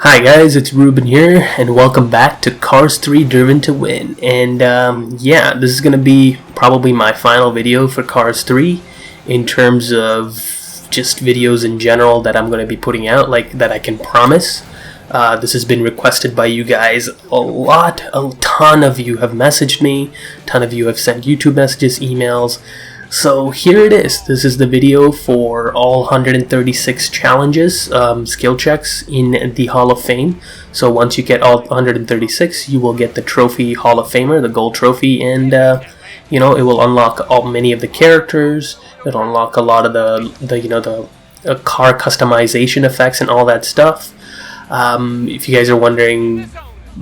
Hi guys, it's Rubhen here, and welcome back to Cars 3 Driven to Win. And yeah, this is going to be probably my final video for Cars 3 in terms of just videos in general that I'm going to be putting out, like that I can promise. This has been requested by you guys a ton of you have messaged me, a ton of you have sent YouTube messages, emails. So here it is. This is the video for all 136 challenges, skill checks in the Hall of Fame. So once you get all 136, you will get the trophy Hall of Famer, the gold trophy, and you know, it will unlock many of the characters. It'll unlock a lot of the car customization effects and all that stuff. If you guys are wondering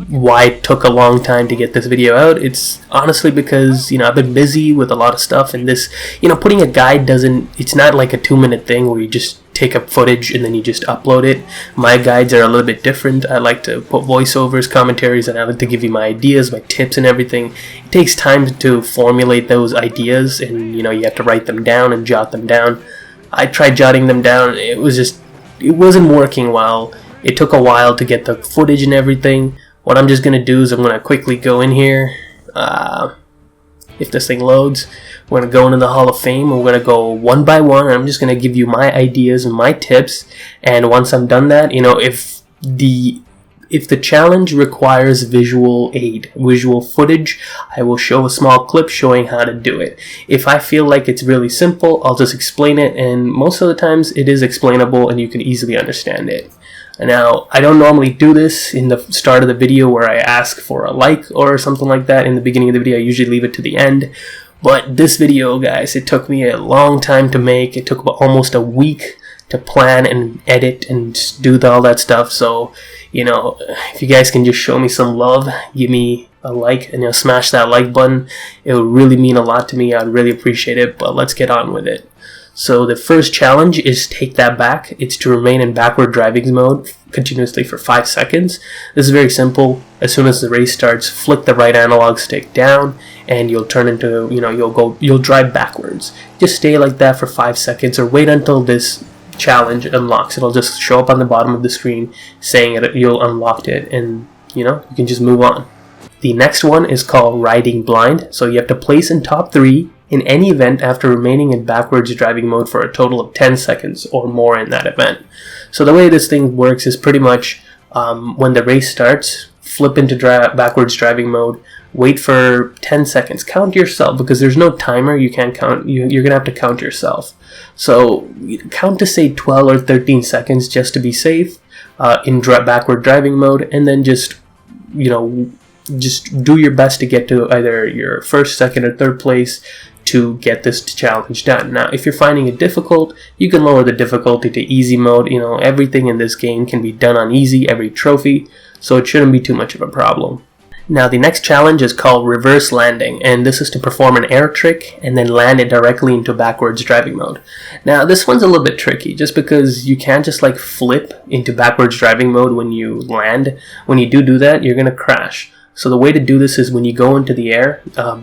why it took a long time to get this video out, it's honestly because, you know, I've been busy with a lot of stuff, and this, you know, putting a guide it's not like a 2-minute thing where you just take up footage and then you just upload it. My guides are a little bit different. I like to put voiceovers, commentaries, and I like to give you my ideas, my tips and everything. It takes time to formulate those ideas, and you know, you have to write them down and jot them down. I tried jotting them down. It wasn't working well. It took a while to get the footage and everything. What I'm just going to do is I'm going to quickly go in here. If this thing loads, we're going to go into the Hall of Fame. We're going to go one by one. I'm just going to give you my ideas and my tips. And once I'm done that, you know, if the challenge requires visual aid, visual footage, I will show a small clip showing how to do it. If I feel like it's really simple, I'll just explain it. And most of the times it is explainable and you can easily understand it. Now, I don't normally do this in the start of the video where I ask for a like or something like that. In the beginning of the video, I usually leave it to the end. But this video, guys, it took me a long time to make. It took almost a week to plan and edit and do all that stuff. So, you know, if you guys can just show me some love, give me a like, and you know, smash that like button, it would really mean a lot to me. I'd really appreciate it. But let's get on with it. So the first challenge is take that back. It's to remain in backward driving mode continuously for 5 seconds. This is very simple. As soon as the race starts, flick the right analog stick down and you'll turn into, you know, you'll drive backwards. Just stay like that for 5 seconds or wait until this challenge unlocks. It'll just show up on the bottom of the screen saying that you'll unlocked it, and you know, you can just move on. The next one is called riding blind. So you have to place in top 3 in any event after remaining in backwards driving mode for a total of 10 seconds or more in that event. So the way this thing works is pretty much when the race starts, flip into backwards driving mode, wait for 10 seconds, count yourself, because there's no timer, you can't count, you're going to have to count yourself. So count to say 12 or 13 seconds just to be safe in backward driving mode, and then just, you know, just do your best to get to either your first, second, or third place to get this challenge done. Now, if you're finding it difficult, you can lower the difficulty to easy mode. You know, everything in this game can be done on easy, every trophy, so it shouldn't be too much of a problem. Now, the next challenge is called reverse landing, and this is to perform an air trick and then land it directly into backwards driving mode. Now, this one's a little bit tricky just because you can't just like flip into backwards driving mode when you land. When you do that, you're going to crash. So the way to do this is when you go into the air,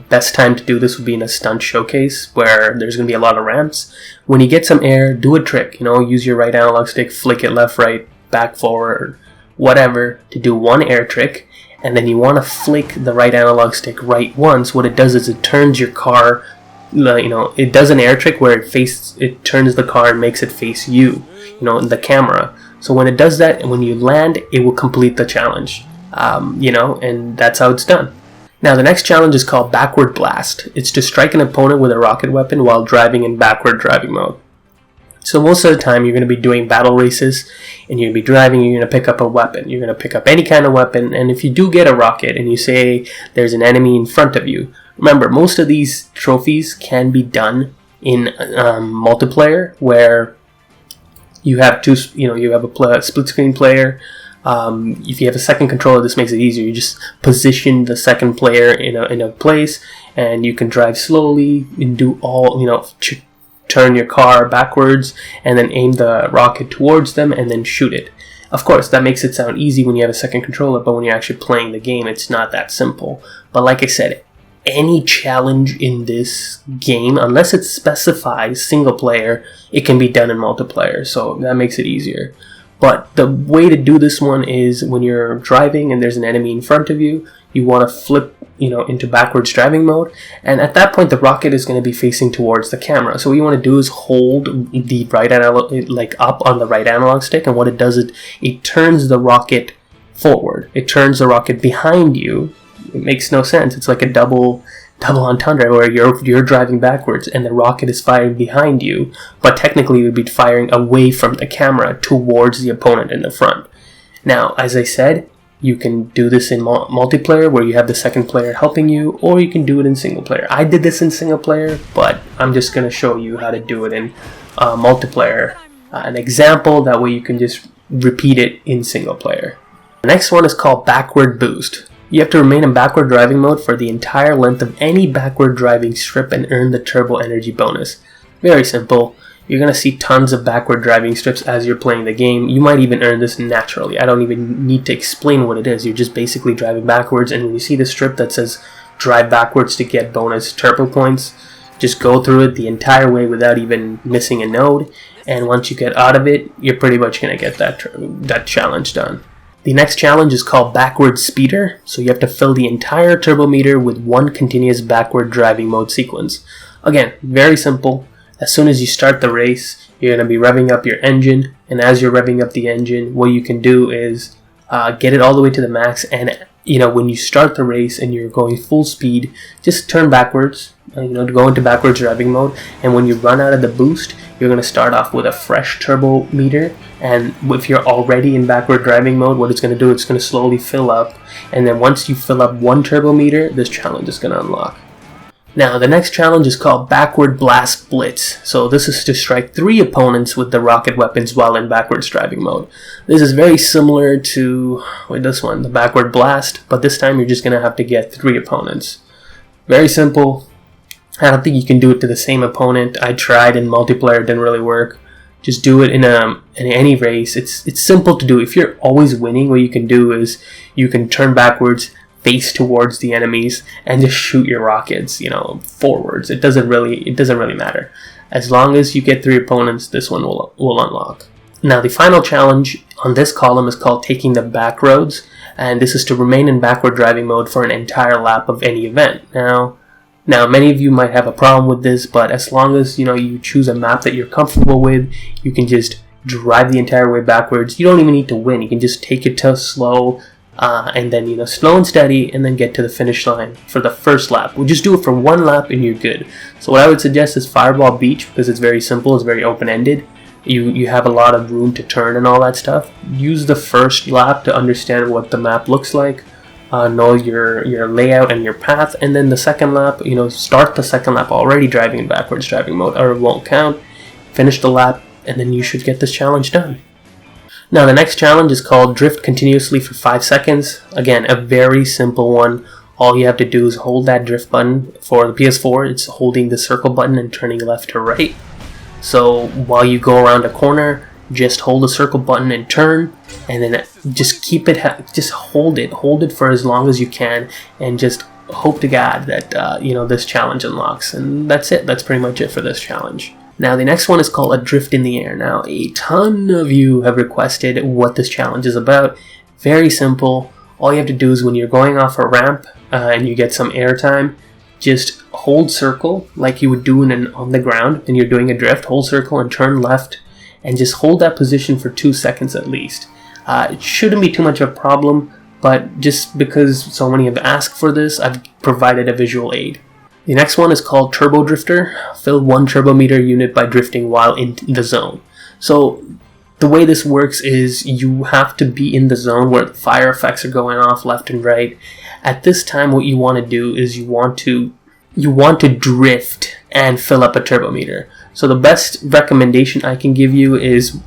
best time to do this would be in a stunt showcase where there's going to be a lot of ramps. When you get some air, do a trick, you know, use your right analog stick, flick it left, right, back, forward, whatever, to do one air trick. And then you want to flick the right analog stick right once. What it does is it turns your car, you know, it does an air trick where it turns the car and makes it face you, you know, in the camera. So when it does that, and when you land, it will complete the challenge. You know, and that's how it's done. Now, the next challenge is called Backward Blast. It's to strike an opponent with a rocket weapon while driving in backward driving mode. So most of the time, you're going to be doing battle races, and you're going to be driving, you're going to pick up a weapon. You're going to pick up any kind of weapon, and if you do get a rocket, and you say there's an enemy in front of you, remember, most of these trophies can be done in multiplayer, where you have you have a split screen player. If you have a second controller, this makes it easier. You just position the second player in a place, and you can drive slowly and do all, you know, turn your car backwards and then aim the rocket towards them and then shoot it. Of course, that makes it sound easy when you have a second controller, but when you're actually playing the game, it's not that simple. But like I said, any challenge in this game, unless it specifies single player, it can be done in multiplayer, so that makes it easier. But the way to do this one is when you're driving and there's an enemy in front of you, you want to flip, into backwards driving mode. And at that point, the rocket is going to be facing towards the camera. So what you want to do is hold the right analog, up on the right analog stick. And what it does is it turns the rocket forward. It turns the rocket behind you. It makes no sense. It's like a double entendre where you're driving backwards and the rocket is firing behind you, but technically it would be firing away from the camera towards the opponent in the front. Now, as I said, you can do this in multiplayer where you have the second player helping you, or you can do it in single player. I did this in single player, but I'm just going to show you how to do it in multiplayer. An example, that way you can just repeat it in single player. The next one is called backward boost. You have to remain in backward driving mode for the entire length of any backward driving strip and earn the turbo energy bonus. Very simple. You're going to see tons of backward driving strips as you're playing the game. You might even earn this naturally. I don't even need to explain what it is. You're just basically driving backwards, and when you see the strip that says drive backwards to get bonus turbo points, just go through it the entire way without even missing a node, and once you get out of it, you're pretty much going to get that challenge done. The next challenge is called backward speeder, so you have to fill the entire turbo meter with one continuous backward driving mode sequence. Again, very simple. As soon as you start the race, you're going to be revving up your engine, and as you're revving up the engine, what you can do is get it all the way to the max, and when you start the race and you're going full speed, just turn backwards, to go into backwards driving mode, and when you run out of the boost, you're going to start off with a fresh turbo meter, and if you're already in backward driving mode, what it's going to do, it's going to slowly fill up, and then once you fill up one turbo meter, this challenge is going to unlock. Now, the next challenge is called Backward Blast Blitz. So this is to strike 3 opponents with the rocket weapons while in backwards driving mode. This is very similar to this one, the Backward Blast, but this time you're just going to have to get 3 opponents. Very simple. I don't think you can do it to the same opponent. I tried in multiplayer, it didn't really work. Just do it in any race. It's simple to do. If you're always winning, what you can do is you can turn backwards, face towards the enemies, and just shoot your rockets, forwards. It doesn't really matter. As long as you get 3 opponents, this one will unlock. Now, the final challenge on this column is called taking the back roads, and this is to remain in backward driving mode for an entire lap of any event. Now, many of you might have a problem with this, but as long as you choose a map that you're comfortable with, you can just drive the entire way backwards. You don't even need to win. You can just take it to slow, and then slow and steady, and then get to the finish line for the first lap. We'll just do it for 1 lap, and you're good. So what I would suggest is Fireball Beach, because it's very simple. It's very open-ended. You have a lot of room to turn and all that stuff. Use the first lap to understand what the map looks like. Know your layout and your path, and then the second lap, start the second lap already driving in backwards driving mode, or it won't count. Finish the lap, and then you should get this challenge done. Now, the next challenge is called Drift Continuously for 5 seconds. Again, a very simple one. All you have to do is hold that drift button. For the PS4, it's holding the circle button and turning left to right. So while you go around a corner, just hold the circle button and turn, and then just keep it, just hold it for as long as you can, and just hope to God that this challenge unlocks. And that's it. That's pretty much it for this challenge. Now, the next one is called Adrift in the Air. Now, a ton of you have requested what this challenge is about. Very simple. All you have to do is when you're going off a ramp and you get some air time, just hold circle like you would do on the ground, and you're doing a drift. Hold circle and turn left, and just hold that position for 2 seconds at least. It shouldn't be too much of a problem, but just because so many have asked for this, I've provided a visual aid. The next one is called Turbo Drifter. Fill 1 turbo meter unit by drifting while in the zone. So the way this works is you have to be in the zone where the fire effects are going off left and right. At this time, what you want to do is you want to drift and fill up a turbo meter. So the best recommendation I can give you is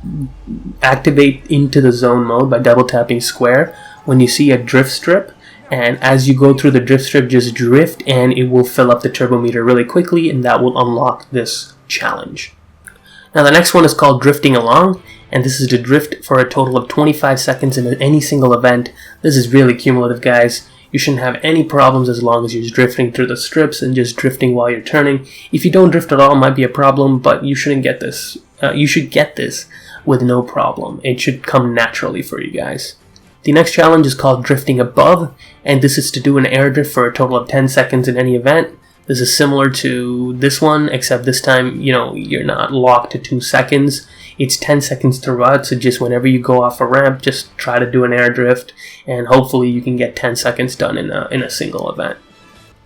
activate into the zone mode by double tapping square when you see a drift strip. And as you go through the drift strip, just drift, and it will fill up the turbo meter really quickly, and that will unlock this challenge. Now, the next one is called Drifting Along, and this is to drift for a total of 25 seconds in any single event. This is really cumulative, guys. You shouldn't have any problems as long as you're just drifting through the strips and just drifting while you're turning. If you don't drift at all, it might be a problem, but you shouldn't get this. You should get this with no problem. It should come naturally for you guys. The next challenge is called drifting above, and this is to do an air drift for a total of 10 seconds in any event. This is similar to this one, except this time, you're not locked to 2 seconds. It's 10 seconds throughout, so just whenever you go off a ramp, just try to do an air drift, and hopefully you can get 10 seconds done in a single event.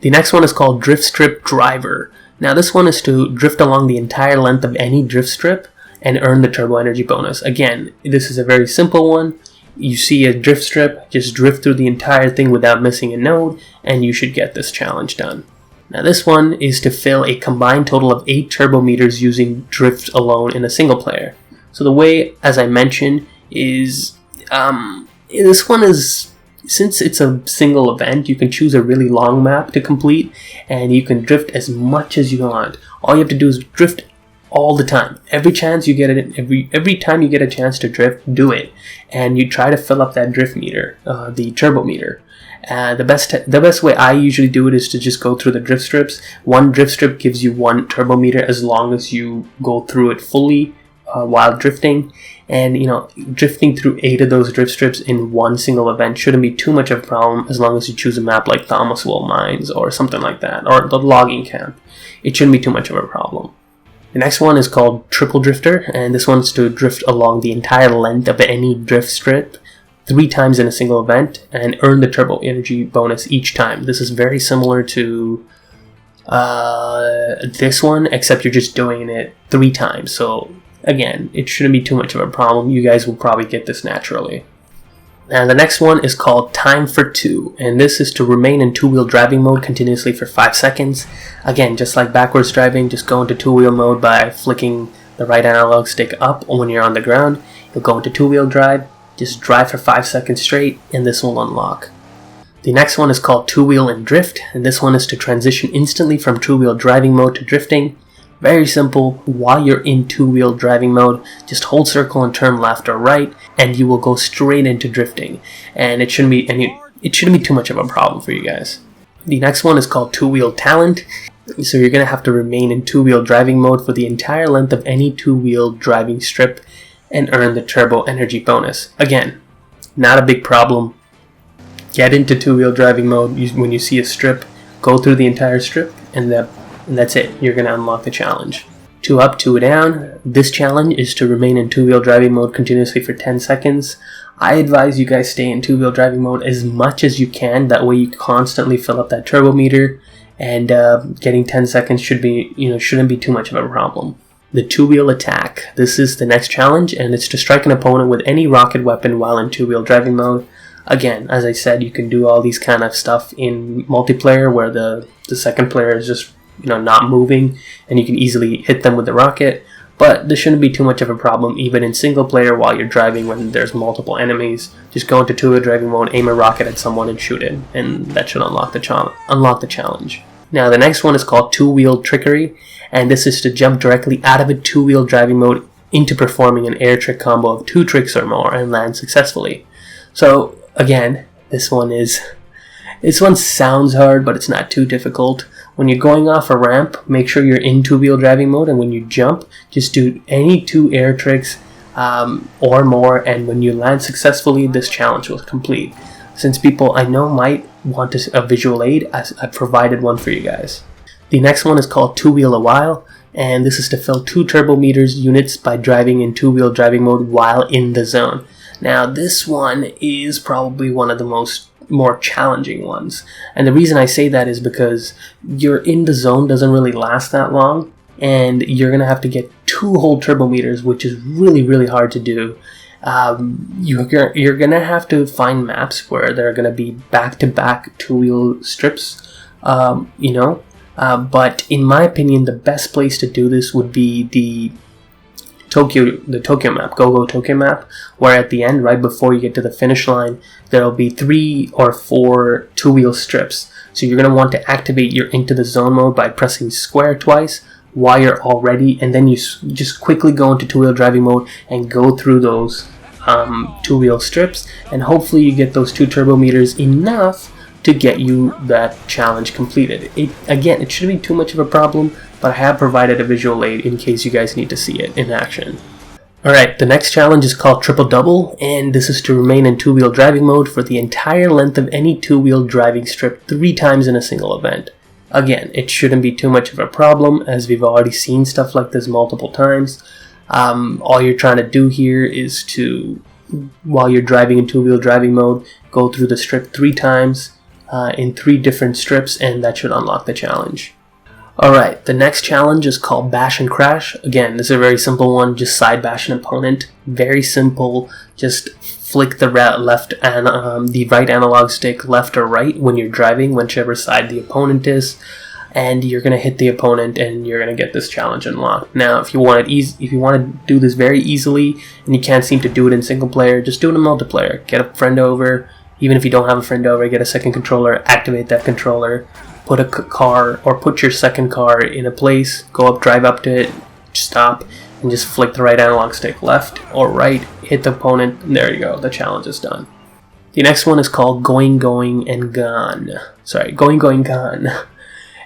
The next one is called drift strip driver. Now this one is to drift along the entire length of any drift strip and earn the turbo energy bonus. Again, this is a very simple one. You see a drift strip, just drift through the entire thing without missing a node, and you should get this challenge done. Now this one is to fill a combined total of 8 turbo meters using drift alone in a single player. So the way, as I mentioned, is this one is, since it's a single event, you can choose a really long map to complete, and you can drift as much as you want. All you have to do is drift all the time. Every chance you get it, every time you get a chance to drift, do it, and you try to fill up that drift meter, the turbo meter. The best way I usually do it is to just go through the drift strips. One drift strip gives you 1 turbo meter as long as you go through it fully while drifting. And drifting through 8 of those drift strips in one single event shouldn't be too much of a problem, as long as you choose a map like Thomasville Mines or something like that, or the logging camp. It shouldn't be too much of a problem. The next one is called triple drifter, and this one's to drift along the entire length of any drift strip 3 times in a single event and earn the turbo energy bonus each time. This is very similar to this one, except you're just doing it 3 times. So again, it shouldn't be too much of a problem. You guys will probably get this naturally. And the next one is called Time for 2, and this is to remain in 2-wheel driving mode continuously for 5 seconds. Again, just like backwards driving, just go into 2-wheel mode by flicking the right analog stick up when you're on the ground. You'll go into 2-wheel drive, just drive for 5 seconds straight, and this will unlock. The next one is called 2-wheel and drift, and this one is to transition instantly from 2-wheel driving mode to drifting. Very simple. While you're in 2-wheel driving mode, just hold circle and turn left or right, and you will go straight into drifting. And it shouldn't be too much of a problem for you guys. The next one is called 2-wheel talent. So you're gonna have to remain in 2-wheel driving mode for the entire length of any 2-wheel driving strip and earn the turbo energy bonus. Again, not a big problem. Get into 2-wheel driving mode. When you see a strip, go through the entire strip, and that's it. You're going to unlock the challenge. 2 up, 2 down. This challenge is to remain in 2-wheel driving mode continuously for 10 seconds. I advise you guys stay in 2-wheel driving mode as much as you can. That way you constantly fill up that turbo meter, and getting 10 seconds shouldn't be too much of a problem. The 2-wheel attack. This is the next challenge, and it's to strike an opponent with any rocket weapon while in 2-wheel driving mode. Again, as I said, you can do all these kind of stuff in multiplayer where the second player is just not moving, and you can easily hit them with the rocket. But this shouldn't be too much of a problem even in single player while you're driving when there's multiple enemies. Just go into 2-wheel driving mode, aim a rocket at someone, and shoot it, and that should unlock the challenge. Now the next one is called 2-wheel trickery, and this is to jump directly out of a 2-wheel driving mode into performing an air trick combo of 2 tricks or more and land successfully. So again, this one sounds hard, but it's not too difficult. When you're going off a ramp, make sure you're in 2-wheel driving mode, and when you jump, just do any 2 air tricks or more, and when you land successfully, this challenge will complete. Since people I know might want a visual aid, I've provided one for you guys. The next one is called 2-wheel a while, and this is to fill 2 turbo meters units by driving in 2-wheel driving mode while in the zone. Now this one is probably one of the more challenging ones, and the reason I say that is because you're in the zone doesn't really last that long, and you're gonna have to get 2 whole turbo meters, which is really, really hard to do. You're gonna have to find maps where there are gonna be back-to-back 2-wheel strips, but in my opinion, the best place to do this would be the Tokyo map, Go Tokyo map, where at the end, right before you get to the finish line, there'll be 3 or 4 2-wheel strips. So you're going to want to activate your into the zone mode by pressing square twice while you're all ready, and then you just quickly go into 2-wheel driving mode and go through those 2-wheel strips, and hopefully you get those 2 turbo meters enough to get you that challenge completed. It shouldn't be too much of a problem, but I have provided a visual aid in case you guys need to see it in action. Alright, the next challenge is called Triple Double, and this is to remain in two-wheel driving mode for the entire length of any two-wheel driving strip 3 times in a single event. Again, it shouldn't be too much of a problem, as we've already seen stuff like this multiple times. All you're trying to do here is to, while you're driving in two-wheel driving mode, go through the strip 3 times in 3 different strips, and that should unlock the challenge. Alright, the next challenge is called Bash and Crash. Again, this is a very simple one, just side bash an opponent. Very simple, just flick the the right analog stick left or right when you're driving, whichever side the opponent is, and you're going to hit the opponent and you're going to get this challenge unlocked. Now, if you want to do this very easily and you can't seem to do it in single player, just do it in multiplayer. Get a friend over, even if you don't have a friend over, get a second controller, activate that controller, put a car or put your second car in a place, go up, drive up to it, stop, and just flick the right analog stick left or right, hit the opponent, and there you go, the challenge is done. The next one is called Going, and Gone. Going, Gone.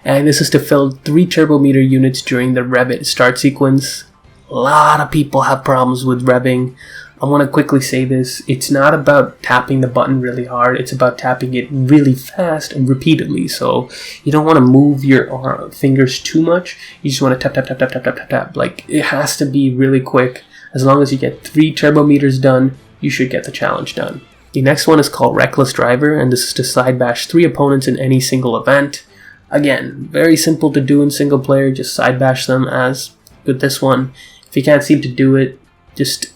And this is to fill 3 turbo meter units during the rev it start sequence. A lot of people have problems with revving. I want to quickly say this, it's not about tapping the button really hard, it's about tapping it really fast and repeatedly. So you don't want to move your fingers too much, you just want to tap, tap, tap, tap, tap, tap, tap, tap. Like, it has to be really quick. As long as you get 3 turbo meters done, you should get the challenge done. The next one is called Reckless Driver, and this is to side bash 3 opponents in any single event. Again, very simple to do in single player, just side bash them as with this one. If you can't seem to do it, just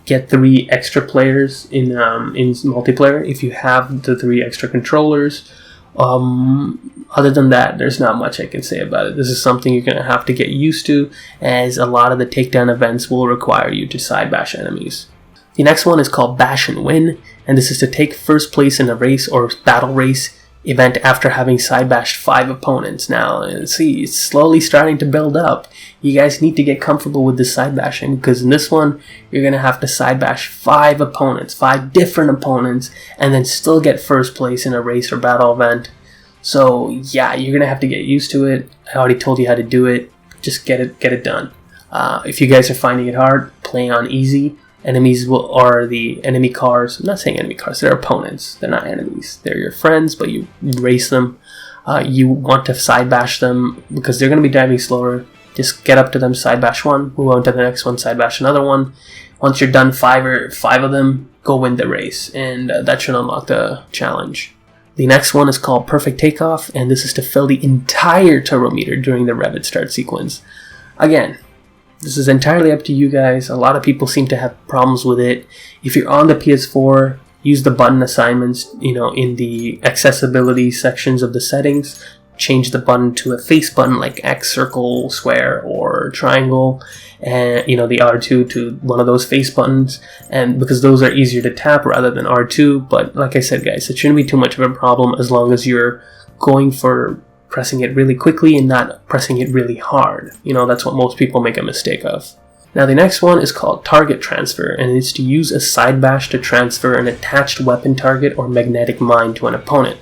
get 3 extra players in multiplayer if you have the 3 extra controllers. Other than that, there's not much I can say about it. This is something you're going to have to get used to, as a lot of the takedown events will require you to side bash enemies. The next one is called Bash and Win, and this is to take first place in a race or battle race event after having side bashed 5 opponents. Now, see, it's slowly starting to build up. You guys need to get comfortable with this side bashing, because in this one, you're going to have to side bash 5 opponents, 5 different opponents, and then still get first place in a race or battle event. So yeah, you're going to have to get used to it. I already told you how to do it. Just get it done. If you guys are finding it hard, play on easy. Enemies are the enemy cars. I'm not saying enemy cars, they're opponents. They're not enemies. They're your friends, but you race them. You want to side bash them because they're going to be driving slower. Just get up to them, side bash one, move on to the next one, side bash another one. Once you're done 5 of them, go win the race, and that should unlock the challenge. The next one is called Perfect Takeoff, and this is to fill the entire turbo meter during the rev it start sequence. Again, this is entirely up to you guys. A lot of people seem to have problems with it. If you're on the PS4, use the button assignments, in the accessibility sections of the settings. Change the button to a face button like X, circle, square, or triangle, and the R2 to one of those face buttons, and because those are easier to tap rather than R2. But like I said, guys, it shouldn't be too much of a problem as long as you're going for pressing it really quickly and not pressing it really hard. That's what most people make a mistake of. Now the next one is called Target Transfer, and it's to use a side bash to transfer an attached weapon target or magnetic mine to an opponent.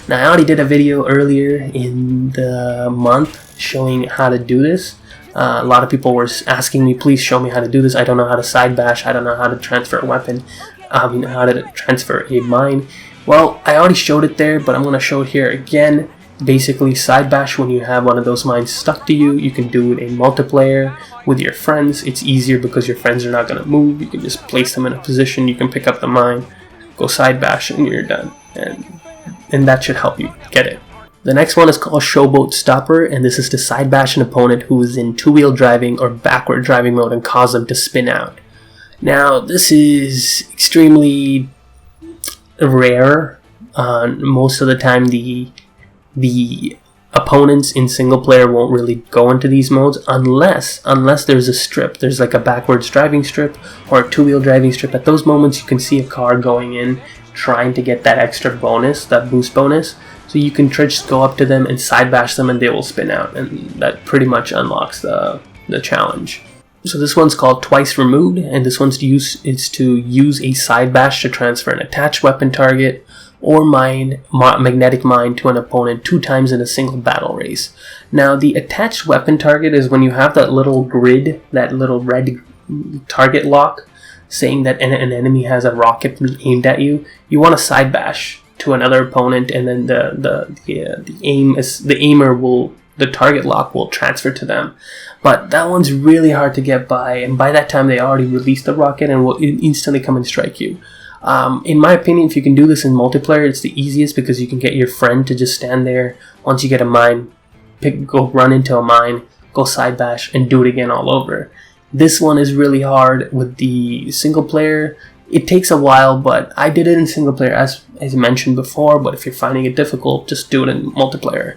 Now I already did a video earlier in the month showing how to do this. A lot of people were asking me, please show me how to do this. I don't know how to side bash, I don't know how to transfer a weapon, how to transfer a mine. Well, I already showed it there, but I'm going to show it here again. Basically, side bash when you have one of those mines stuck to you. You can do it in multiplayer with your friends. It's easier because your friends are not going to move. You can just place them in a position. You can pick up the mine, go side bash, and you're done. And that should help you get it. The next one is called Showboat Stopper, and this is to side bash an opponent who is in two-wheel driving or backward driving mode and cause them to spin out. Now, this is extremely rare. Most of the time, the opponents in single player won't really go into these modes unless there's a strip. There's like a backwards driving strip or a two-wheel driving strip. At those moments, you can see a car going in trying to get that extra bonus, that boost bonus. So you can just go up to them and side bash them and they will spin out, and that pretty much unlocks the challenge. So this one's called Twice Removed, and this one's to use a side bash to transfer an attached weapon target or magnetic mine to an opponent 2 times in a single battle race. Now the attached weapon target is when you have that little grid, that little red target lock, saying that an enemy has a rocket aimed at you, you want to side bash to another opponent, and then the target lock will transfer to them. But that one's really hard to get by, and by that time they already released the rocket and will instantly come and strike you. In my opinion, if you can do this in multiplayer, it's the easiest because you can get your friend to just stand there. Once you get a mine, go run into a mine, go side bash, and do it again all over. This one is really hard with the single player. It takes a while, but I did it in single player as mentioned before, but if you're finding it difficult, just do it in multiplayer.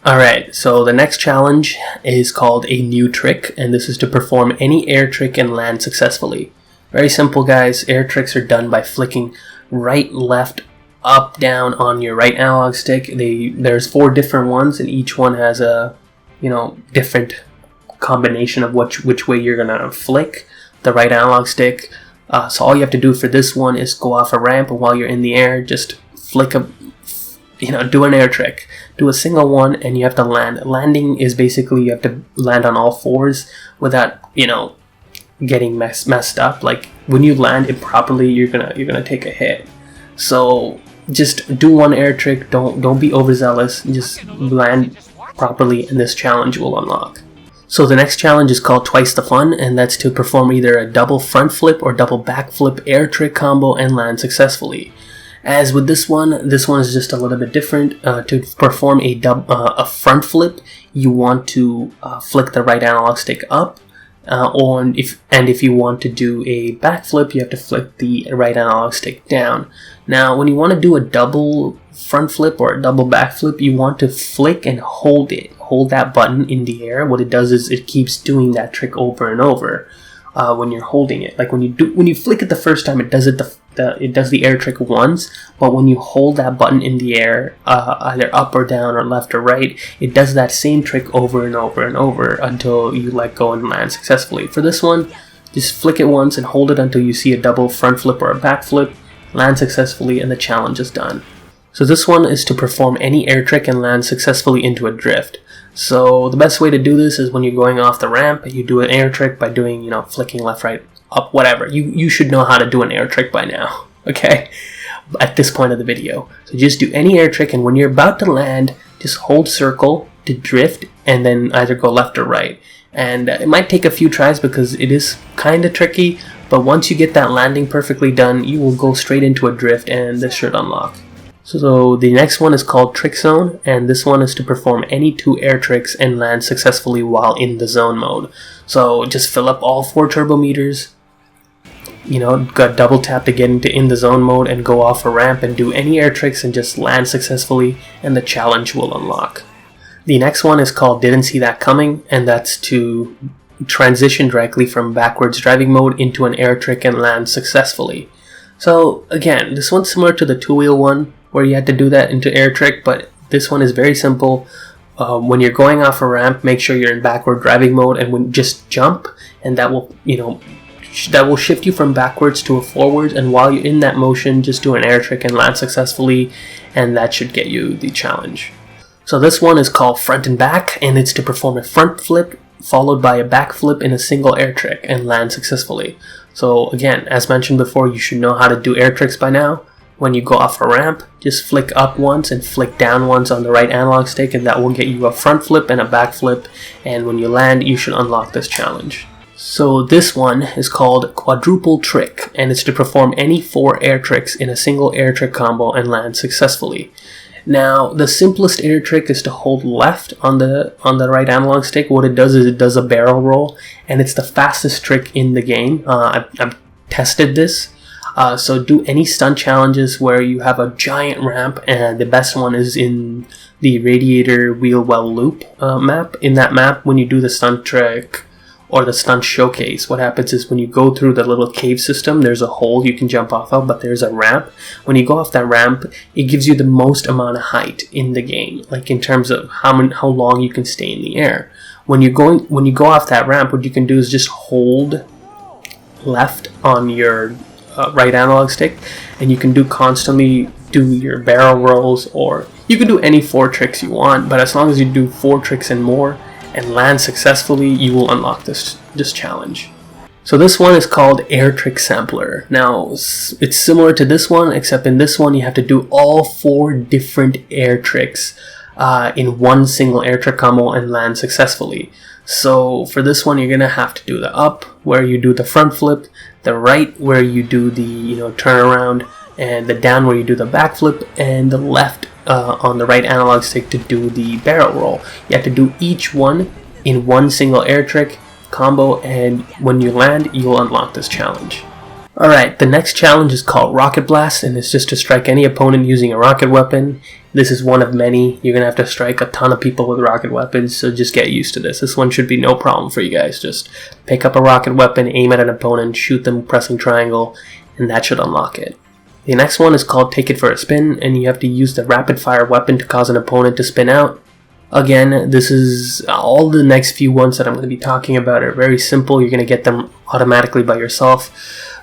Alright, so the next challenge is called a new trick, and this is to perform any air trick and land successfully. Very simple, guys. Air tricks are done by flicking right, left, up, down on your right analog stick. There's 4 different ones, and each one has a different combination of which way you're gonna flick the right analog stick. So all you have to do for this one is go off a ramp, and while you're in the air, just flick do an air trick. Do a single one, and you have to land. Landing is basically you have to land on all 4s without, getting messed up. Like when you land it properly, you're gonna take a hit. So just do one air trick. Don't be overzealous. Just land properly, and this challenge will unlock. So the next challenge is called Twice the Fun, and that's to perform either a double front flip or double back flip air trick combo and land successfully. As with this one is just a little bit different. To perform a front flip, you want to flick the right analog stick up, if you want to do a back flip, you have to flick the right analog stick down. Now, when you want to do a double front flip or a double back flip, you want to flick and hold that button in the air. What it does is it keeps doing that trick over and over when you're holding it. Like when you flick it the first time, it does the air trick once, but when you hold that button in the air, either up or down or left or right, it does that same trick over and over and over until you let go and land successfully. For this one, just flick it once and hold it until you see a double front flip or a back flip, land successfully, and the challenge is done. So this one is to perform any air trick and land successfully into a drift. So the best way to do this is when you're going off the ramp, you do an air trick by doing, flicking left, right, up, whatever. You should know how to do an air trick by now, okay? At this point of the video. So just do any air trick, and when you're about to land, just hold circle to drift, and then either go left or right. And it might take a few tries because it is kind of tricky, but once you get that landing perfectly done, you will go straight into a drift, and this should unlock. So the next one is called Trick Zone, and this one is to perform any 2 air tricks and land successfully while in the zone mode. So just fill up all 4 turbo meters, got double tap to get into in the zone mode, and go off a ramp and do any air tricks and just land successfully, and the challenge will unlock. The next one is called Didn't See That Coming, and that's to transition directly from backwards driving mode into an air trick and land successfully. So again, this one's similar to the 2-wheel one, where you had to do that into air trick, but this one is very simple. When you're going off a ramp, make sure you're in backward driving mode, and just jump, and that will shift you from backwards to a forwards, and while you're in that motion, just do an air trick and land successfully, and that should get you the challenge. So this one is called Front and Back, and it's to perform a front flip followed by a back flip in a single air trick and land successfully. So again, as mentioned before, you should know how to do air tricks by now. When you go off a ramp, just flick up once and flick down once on the right analog stick, and that will get you a front flip and a back flip, and when you land, you should unlock this challenge. So this one is called Quadruple Trick, and it's to perform any 4 air tricks in a single air trick combo and land successfully. Now, the simplest air trick is to hold left on the right analog stick. What it does is it does a barrel roll, and it's the fastest trick in the game. I've tested this. So do any stunt challenges where you have a giant ramp, and the best one is in the Radiator Wheel Well Loop map. In that map, when you do the stunt trick or the stunt showcase, what happens is when you go through the little cave system, there's a hole you can jump off of, but there's a ramp. When you go off that ramp, it gives you the most amount of height in the game, like in terms of how long you can stay in the air. When you go off that ramp, what you can do is just hold left on your right analog stick, and you can constantly do your barrel rolls, or you can do any 4 tricks you want, but as long as you do 4 tricks and more and land successfully, you will unlock this challenge. So this one is called Air Trick Sampler. Now, it's similar to this one, except in this one you have to do all 4 different air tricks in one single air trick combo and land successfully. So for this one, you're going to have to do the up, where you do the front flip, the right, where you do the turnaround, and the down, where you do the back flip, and the left on the right analog stick to do the barrel roll. You have to do each one in one single air trick combo, and when you land, you'll unlock this challenge. Alright, the next challenge is called Rocket Blast, and it's just to strike any opponent using a rocket weapon. This is one of many. You're going to have to strike a ton of people with rocket weapons, so just get used to this. This one should be no problem for you guys. Just pick up a rocket weapon, aim at an opponent, shoot them pressing triangle, and that should unlock it. The next one is called Take It for a Spin, and you have to use the rapid fire weapon to cause an opponent to spin out. Again, this is all the next few ones that I'm going to be talking about are very simple. You're going to get them automatically by yourself.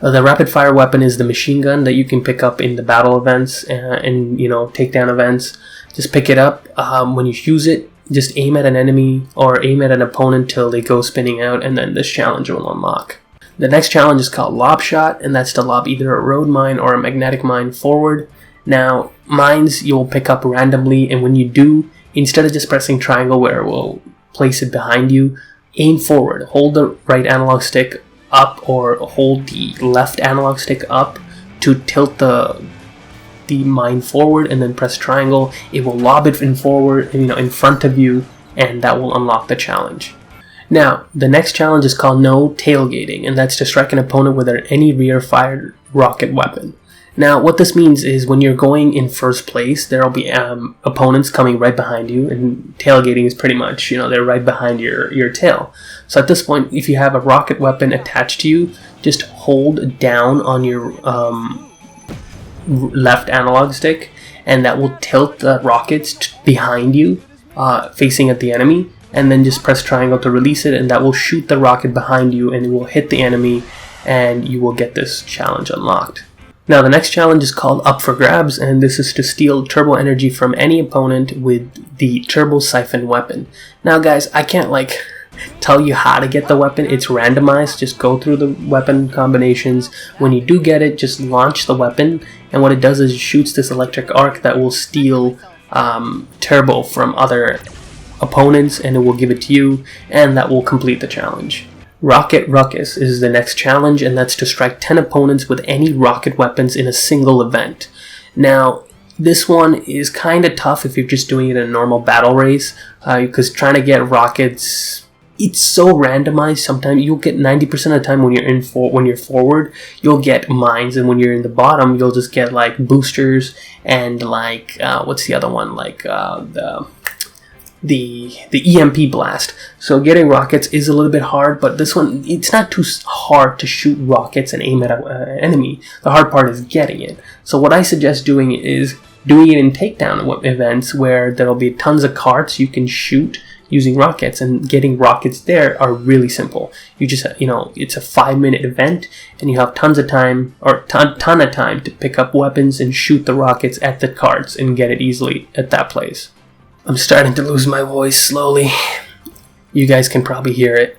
The rapid fire weapon is the machine gun that you can pick up in the battle events and takedown events. Just pick it up. When you use it, just aim at an enemy or aim at an opponent till they go spinning out, and then this challenge will unlock. The next challenge is called Lob Shot, and that's to lob either a road mine or a magnetic mine forward. Now, mines you'll pick up randomly, and when you do, instead of just pressing triangle where it will place it behind you, aim forward. Hold the right analog stick up or hold the left analog stick up to tilt the mine forward, and then press triangle. It will lob it in forward, in front of you, and that will unlock the challenge. Now, the next challenge is called No Tailgating, and that's to strike an opponent with any rear-fired rocket weapon. Now, what this means is when you're going in first place, there will be opponents coming right behind you, and tailgating is pretty much, they're right behind your tail. So at this point, if you have a rocket weapon attached to you, just hold down on your left analog stick, and that will tilt the rockets behind you, facing at the enemy, and then just press triangle to release it, and that will shoot the rocket behind you, and it will hit the enemy, and you will get this challenge unlocked. Now, the next challenge is called Up for Grabs, and this is to steal turbo energy from any opponent with the turbo siphon weapon. Now, guys, I can't tell you how to get the weapon. It's randomized. Just go through the weapon combinations. When you do get it, just launch the weapon, and what it does is it shoots this electric arc that will steal turbo from other opponents, and it will give it to you, and that will complete the challenge. Rocket Ruckus is the next challenge, and that's to strike 10 opponents with any rocket weapons in a single event. Now, this one is kind of tough if you're just doing it in a normal battle race, because trying to get rockets, it's so randomized. Sometimes you'll get 90% of the time when you're forward, you'll get mines, and when you're in the bottom, you'll just get boosters and what's the other one? The EMP blast. So getting rockets is a little bit hard, but this one, it's not too hard to shoot rockets and aim at an enemy. The hard part is getting it. So what I suggest doing is doing it in takedown events where there'll be tons of carts you can shoot using rockets, and getting rockets there are really simple. You just, it's a 5-minute event, and you have tons of time, or ton of time to pick up weapons and shoot the rockets at the carts and get it easily at that place. I'm starting to lose my voice slowly. You guys can probably hear it.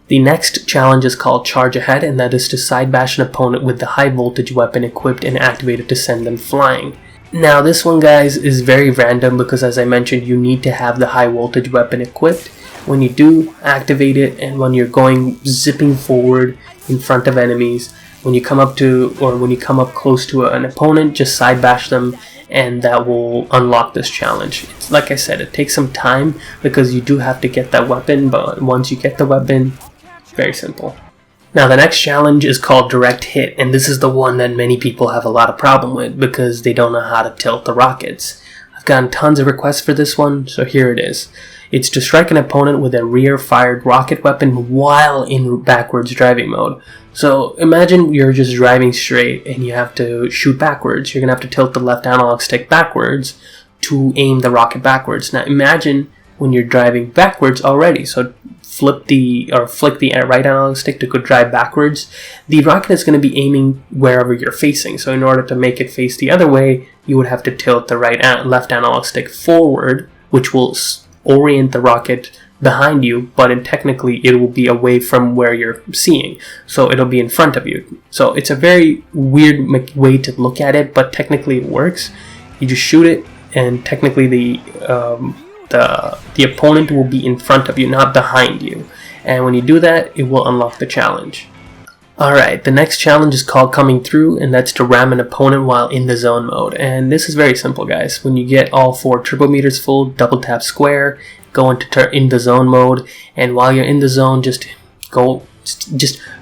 The next challenge is called Charge Ahead, and that is to side bash an opponent with the high voltage weapon equipped and activated to send them flying. Now, this one, guys, is very random because, as I mentioned, you need to have the high voltage weapon equipped. When you do, activate it, and when you're going zipping forward in front of enemies, when you come up close to an opponent, just side bash them, and that will unlock this challenge. Like I said, it takes some time because you do have to get that weapon, but once you get the weapon, very simple. Now, the next challenge is called Direct Hit, and this is the one that many people have a lot of problem with because they don't know how to tilt the rockets. I've gotten tons of requests for this one, so here it is. It's to strike an opponent with a rear-fired rocket weapon while in backwards driving mode. So imagine you're just driving straight and you have to shoot backwards. You're going to have to tilt the left analog stick backwards to aim the rocket backwards. Now imagine when you're driving backwards already. So flick the right analog stick to go drive backwards. The rocket is going to be aiming wherever you're facing. So in order to make it face the other way, you would have to tilt the left analog stick forward, which will orient the rocket behind you, but technically it will be away from where you're seeing, so it'll be in front of you. So it's a very weird way to look at it, but technically it works. You just shoot it, and technically the opponent will be in front of you, not behind you. And when you do that, it will unlock the challenge. Alright, the next challenge is called Coming Through, and that's to ram an opponent while in the zone mode. And this is very simple, guys. When you get all 4 turbo meters full, double tap square, go into in the zone mode, and while you're in the zone, just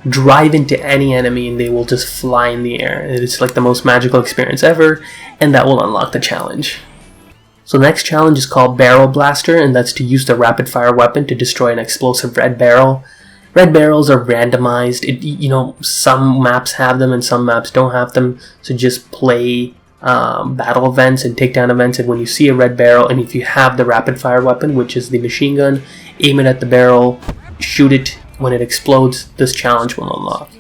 drive into any enemy and they will just fly in the air. It's like the most magical experience ever, and that will unlock the challenge. So the next challenge is called Barrel Blaster, and that's to use the rapid fire weapon to destroy an explosive red barrel. Red barrels are randomized. Some maps have them and some maps don't have them. So just play battle events and takedown events, and when you see a red barrel, and if you have the rapid fire weapon, which is the machine gun, aim it at the barrel, shoot it. When it explodes, this challenge will unlock.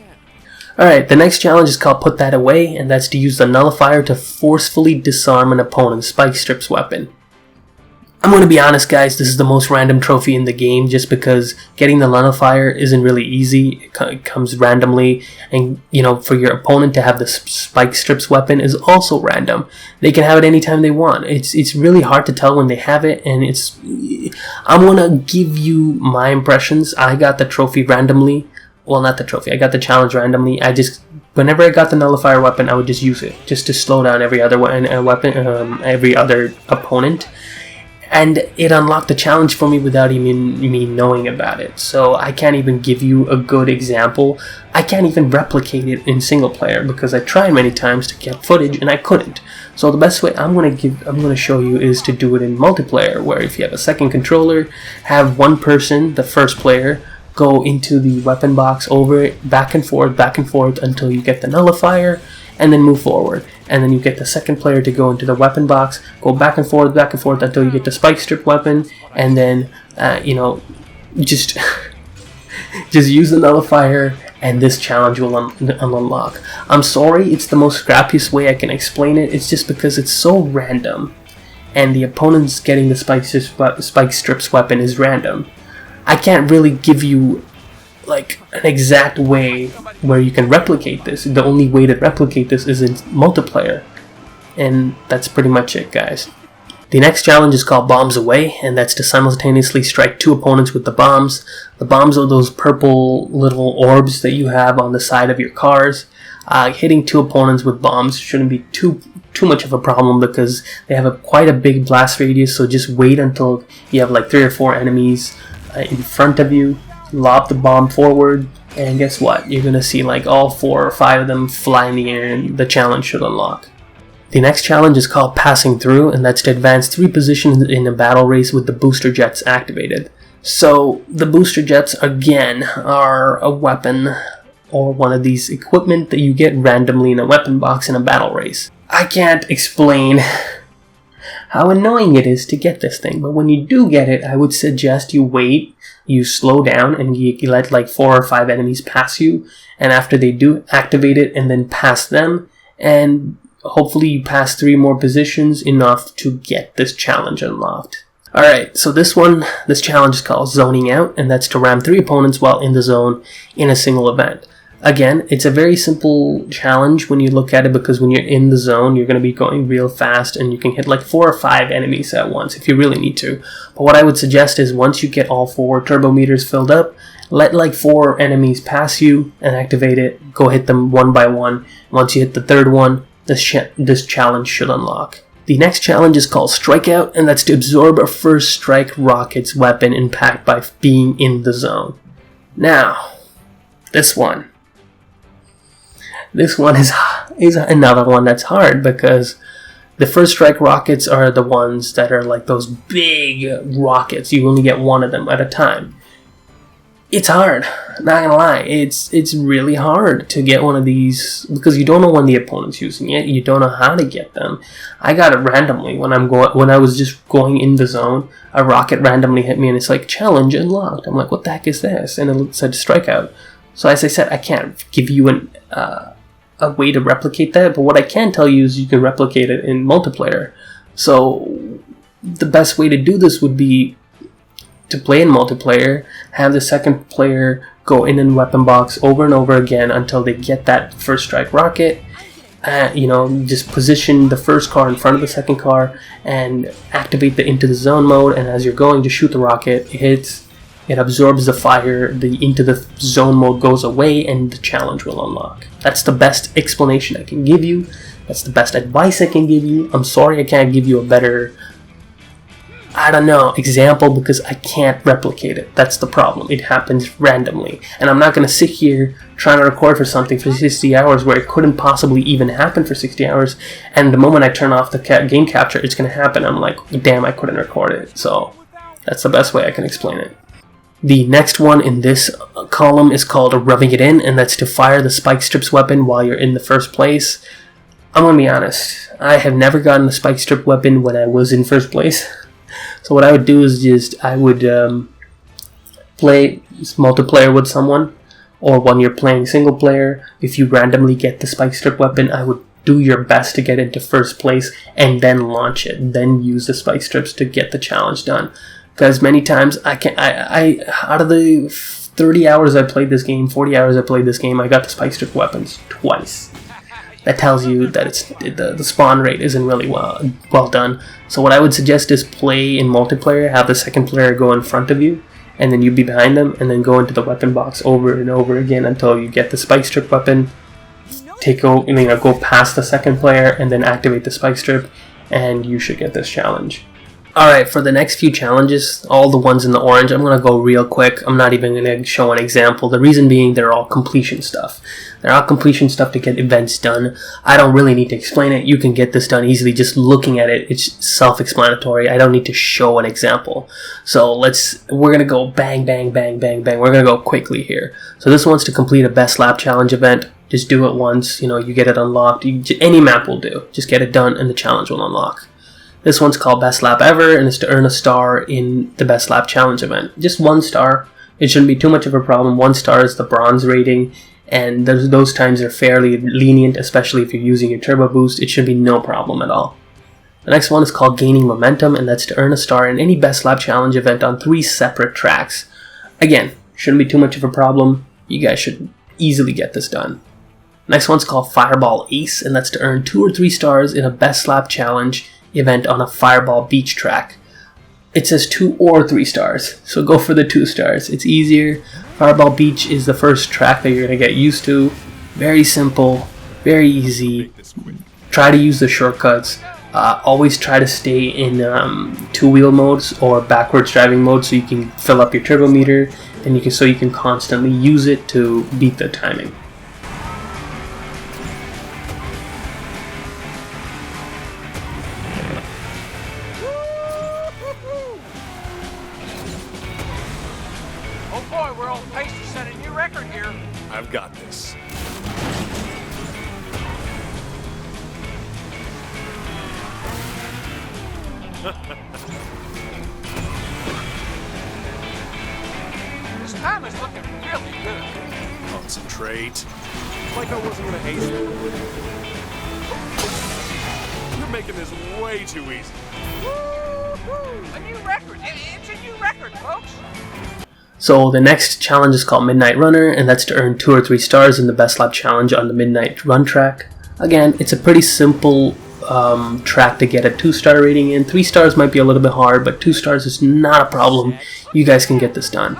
Alright, the next challenge is called Put That Away, and that's to use the nullifier to forcefully disarm an opponent's spike strips weapon. I'm going to be honest, guys, this is the most random trophy in the game, just because getting the nullifier isn't really easy. It comes randomly, and for your opponent to have the spike strips weapon is also random. They can have it anytime they want. It's really hard to tell when they have it, and I'm going to give you my impressions. I got the trophy randomly. Well, not the trophy. I got the challenge randomly. Whenever I got the nullifier weapon, I would just use it, just to slow down every other every other opponent. And it unlocked the challenge for me without even me knowing about it. So I can't even give you a good example. I can't even replicate it in single player because I tried many times to get footage and I couldn't. So the best way I'm going to show you is to do it in multiplayer, where if you have a second controller, have one person, the first player, go into the weapon box, over it, back and forth until you get the nullifier, and then move forward. And then you get the second player to go into the weapon box, go back and forth until you get the spike strip weapon, and then just use the nullifier, and this challenge will unlock. I'm sorry, it's the most scrappiest way I can explain it. It's just because it's so random, and the opponent's getting the spike strips weapon is random. I can't really give you like an exact way where you can replicate this. The only way to replicate this is in multiplayer, and that's pretty much it, guys. The next challenge is called Bombs Away, and that's to simultaneously strike 2 opponents with the bombs. The bombs are those purple little orbs that you have on the side of your cars. Hitting 2 opponents with bombs shouldn't be too much of a problem because they have quite a big blast radius, so just wait until you have like 3 or 4 enemies in front of you. Lob the bomb forward, and guess what? You're gonna see like all 4 or 5 of them fly in the air, and the challenge should unlock. The next challenge is called Passing Through, and that's to advance 3 positions in a battle race with the booster jets activated. So the booster jets, again, are a weapon or one of these equipment that you get randomly in a weapon box in a battle race. I can't explain how annoying it is to get this thing, but when you do get it, I would suggest you wait, you slow down, and you let like 4 or 5 enemies pass you, and after they do, activate it and then pass them, and hopefully you pass 3 more positions, enough to get this challenge unlocked. Alright, so this challenge is called Zoning Out, and that's to ram 3 opponents while in the zone in a single event. Again, it's a very simple challenge when you look at it, because when you're in the zone, you're going to be going real fast, and you can hit like 4 or 5 enemies at once if you really need to. But what I would suggest is once you get all 4 turbo meters filled up, let like 4 enemies pass you and activate it. Go hit them one by one. Once you hit the 3rd one, this challenge should unlock. The next challenge is called Strikeout, and that's to absorb a first strike rocket's weapon impact by being in the zone. Now, this one is another one that's hard, because the first strike rockets are the ones that are like those big rockets. You only get 1 of them at a time. It's hard, not gonna lie. It's really hard to get one of these because you don't know when the opponent's using it. You don't know how to get them. I got it randomly when I was just going in the zone. A rocket randomly hit me and it's like challenge unlocked. I'm like, what the heck is this? And it said strikeout. So as I said, I can't give you a way to replicate that, but what I can tell you is you can replicate it in multiplayer. So the best way to do this would be to play in multiplayer, have the second player go in and weapon box over and over again until they get that first strike rocket. Just position the first car in front of the second car and activate the into the zone mode, and as you're going to shoot the rocket, it hits, it absorbs the fire, the into the zone mode goes away, and the challenge will unlock. That's the best explanation I can give you. That's the best advice I can give you. I'm sorry I can't give you a better, example, because I can't replicate it. That's the problem. It happens randomly. And I'm not going to sit here trying to record for something for 60 hours where it couldn't possibly even happen for 60 hours. And the moment I turn off the game capture, it's going to happen. I'm like, damn, I couldn't record it. So that's the best way I can explain it. The next one in this column is called rubbing it in, and that's to fire the spike strips weapon while you're in the first place. I'm going to be honest. I have never gotten the spike strip weapon when I was in first place. So what I would do is I would play multiplayer with someone, or when you're playing single player, if you randomly get the spike strip weapon, I would do your best to get into first place and then launch it, then use the spike strips to get the challenge done. Because many times I out of the 30 hours I played this game, 40 hours I played this game, I got the spike strip weapons twice. That tells you that the spawn rate isn't really well done. So what I would suggest is play in multiplayer, have the second player go in front of you, and then you be behind them, and then go into the weapon box over and over again until you get the spike strip weapon. Go past the second player and then activate the spike strip, and you should get this challenge. Alright, for the next few challenges, all the ones in the orange, I'm going to go real quick. I'm not even going to show an example. The reason being, they're all completion stuff. They're all completion stuff to get events done. I don't really need to explain it. You can get this done easily just looking at it. It's self-explanatory. I don't need to show an example. So we're going to go bang, bang, bang, bang, bang. We're going to go quickly here. So this one's to complete a best lap challenge event. Just do it once. You get it unlocked. Any map will do. Just get it done and the challenge will unlock. This one's called Best Lap Ever, and it's to earn a star in the Best Lap Challenge event. Just 1 star. It shouldn't be too much of a problem. 1 star is the bronze rating, and those times are fairly lenient, especially if you're using your turbo boost. It should be no problem at all. The next one is called Gaining Momentum, and that's to earn a star in any Best Lap Challenge event on 3 separate tracks. Again, shouldn't be too much of a problem. You guys should easily get this done. Next one's called Fireball Ace, and that's to earn 2 or 3 stars in a Best Lap Challenge event on a Fireball Beach track. It says 2 or 3 stars, so go for the 2 stars. It's easier. Fireball Beach is the first track that you're going to get used to. Very simple, very easy. Try to use the shortcuts. Always try to stay in 2-wheel modes or backwards driving mode so you can fill up your turbo meter, and you can constantly use it to beat the timing. We're on pace to set a new record here. I've got this. This time is looking really good. Concentrate. Like I wasn't gonna ace it. You're making this way too easy. A new record. It's a new record, folks. So the next challenge is called Midnight Runner, and that's to earn 2 or 3 stars in the Best Lap Challenge on the Midnight Run track. Again, it's a pretty simple track to get a 2-star rating in. 3 stars might be a little bit hard, but 2 stars is not a problem. You guys can get this done.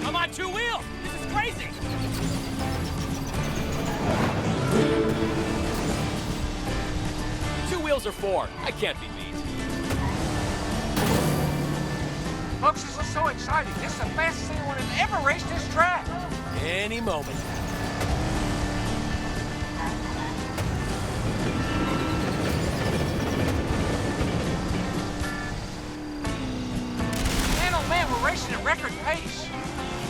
I'm on 2 wheels! This is crazy! Two wheels or 4. I can't be beat. Folks, this is so exciting. This is the fastest anyone has ever raced this track. Any moment. Man, oh man, we're racing at record pace.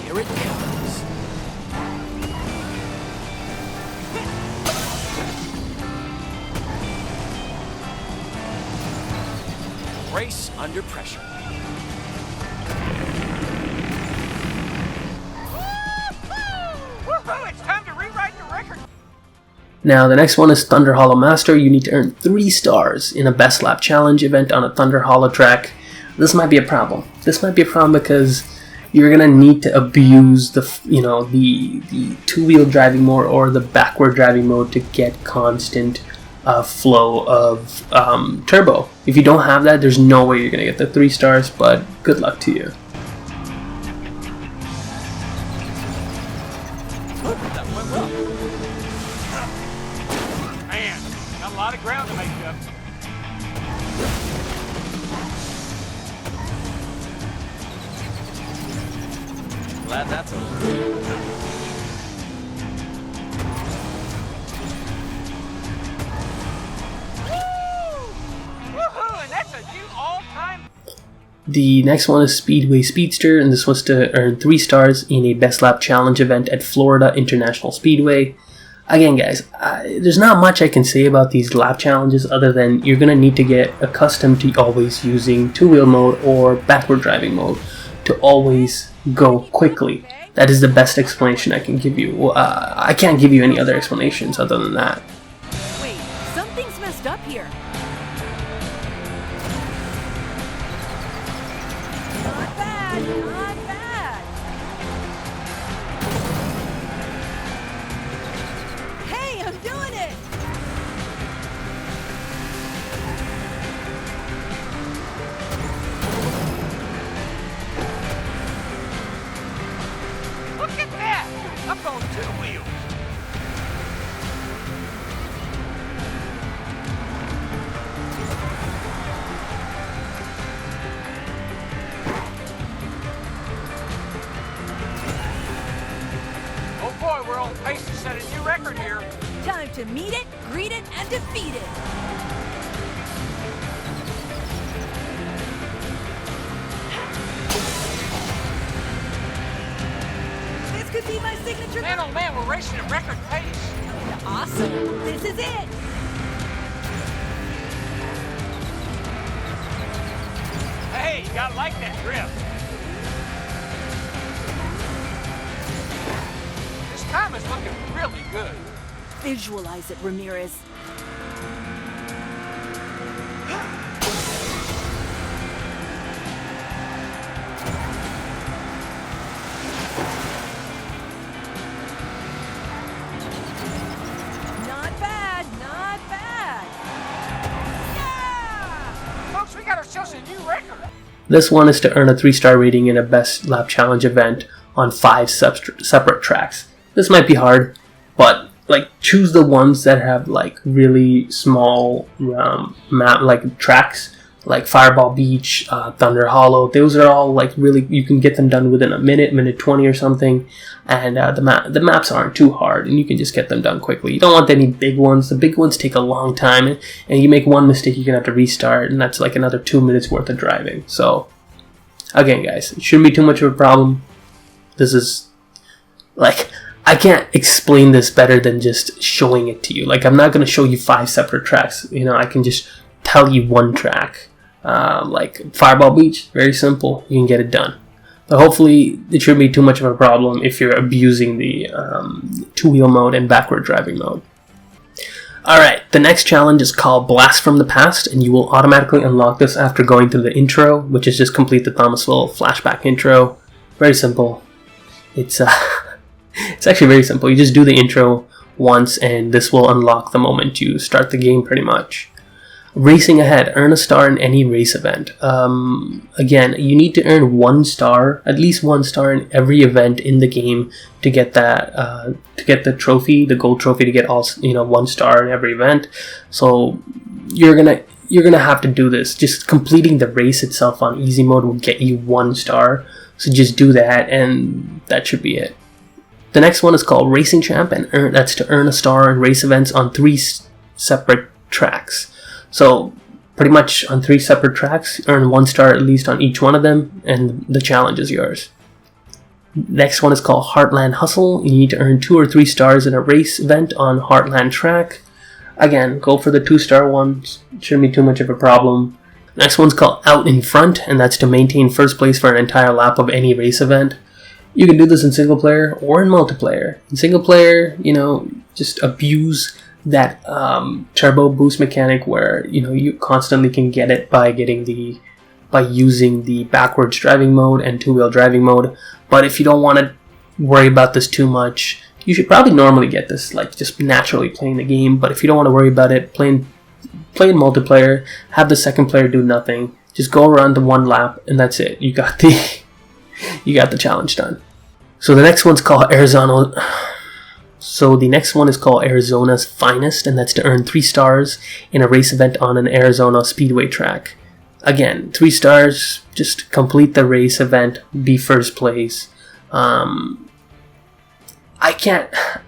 Here it comes. race under pressure. Woohoo! It's time to rewrite the record. Now the next one is Thunder Hollow Master. You need to earn 3 stars in a Best Lap Challenge event on a Thunder Hollow track. This might be a problem. This might be a problem because you're gonna need to abuse the two-wheel driving mode or the backward driving mode to get constant flow of turbo. If you don't have that, there's no way you're gonna get the 3 stars. But good luck to you. That went well. Man, got a lot of ground to make up. Glad that's over. Woohoo! And that's a new all-time. The next one is Speedway Speedster, and this was to earn 3 stars in a Best Lap Challenge event at Florida International Speedway. Again, guys, there's not much I can say about these lap challenges other than you're going to need to get accustomed to always using two-wheel mode or backward driving mode to always go quickly. That is the best explanation I can give you. I can't give you any other explanations other than that. Wait, something's messed up here. Not bad, not bad. Hey, I'm doing it! Look at that! Up on 2 wheels. Oh boy, we're on pace to set a new record here. Time to meet it, greet it, and defeat it. This could be my signature. Man, oh man, we're racing at record pace. Awesome. This is it. Hey, you gotta like that drift. This time is looking really good. Visualize it, Ramirez. Not bad, not bad. Yeah! Folks, we got ourselves a new record. This one is to earn a 3-star rating in a Best Lap Challenge event on 5 separate tracks. This might be hard, but like choose the ones that have like really small map like tracks, like Fireball Beach, Thunder Hollow. Those are all like really, you can get them done within a minute 20 or something, and the maps aren't too hard, and you can just get them done quickly. You don't want any big ones. The big ones take a long time, and you make one mistake, you're gonna have to restart, and that's like another 2 minutes worth of driving. So again, guys, it shouldn't be too much of a problem. This is like, I can't explain this better than just showing it to you. Like, I'm not going to show you 5 separate tracks. You know, I can just tell you one track. Like Fireball Beach, very simple. You can get it done. But hopefully, it shouldn't be too much of a problem if you're abusing the two-wheel mode and backward driving mode. Alright, the next challenge is called Blast from the Past, and you will automatically unlock this after going through the intro, which is just complete the Thomasville flashback intro. Very simple. It's actually very simple. You just do the intro once, and this will unlock the moment you start the game, pretty much. Racing ahead. Earn a star in any race event. Again, you need to earn 1 star, at least 1 star in every event in the game to get that, to get the trophy, the gold trophy, to get all 1 star in every event. So you're gonna have to do this. Just completing the race itself on easy mode will get you 1 star. So just do that, and that should be it. The next one is called Racing Champ, and that's to earn a star in race events on 3 separate tracks. So pretty much on 3 separate tracks, earn 1 star at least on each one of them, and the challenge is yours. Next one is called Heartland Hustle. You need to earn 2 or 3 stars in a race event on Heartland track. Again, go for the 2-star ones. Shouldn't be too much of a problem. Next one's called Out in Front, and that's to maintain first place for an entire lap of any race event. You can do this in single player or in multiplayer. In single player, just abuse that turbo boost mechanic where you constantly can get it by using the backwards driving mode and two-wheel driving mode. But if you don't want to worry about this too much, you should probably normally get this like just naturally playing the game. But if you don't want to worry about it, play in multiplayer, have the second player do nothing, just go around the one lap, and that's it. You got the challenge done. So the next one's called Arizona. So the next one is called Arizona's Finest, and that's to earn 3 stars in a race event on an Arizona speedway track. Again, 3 stars, just complete the race event, be first place.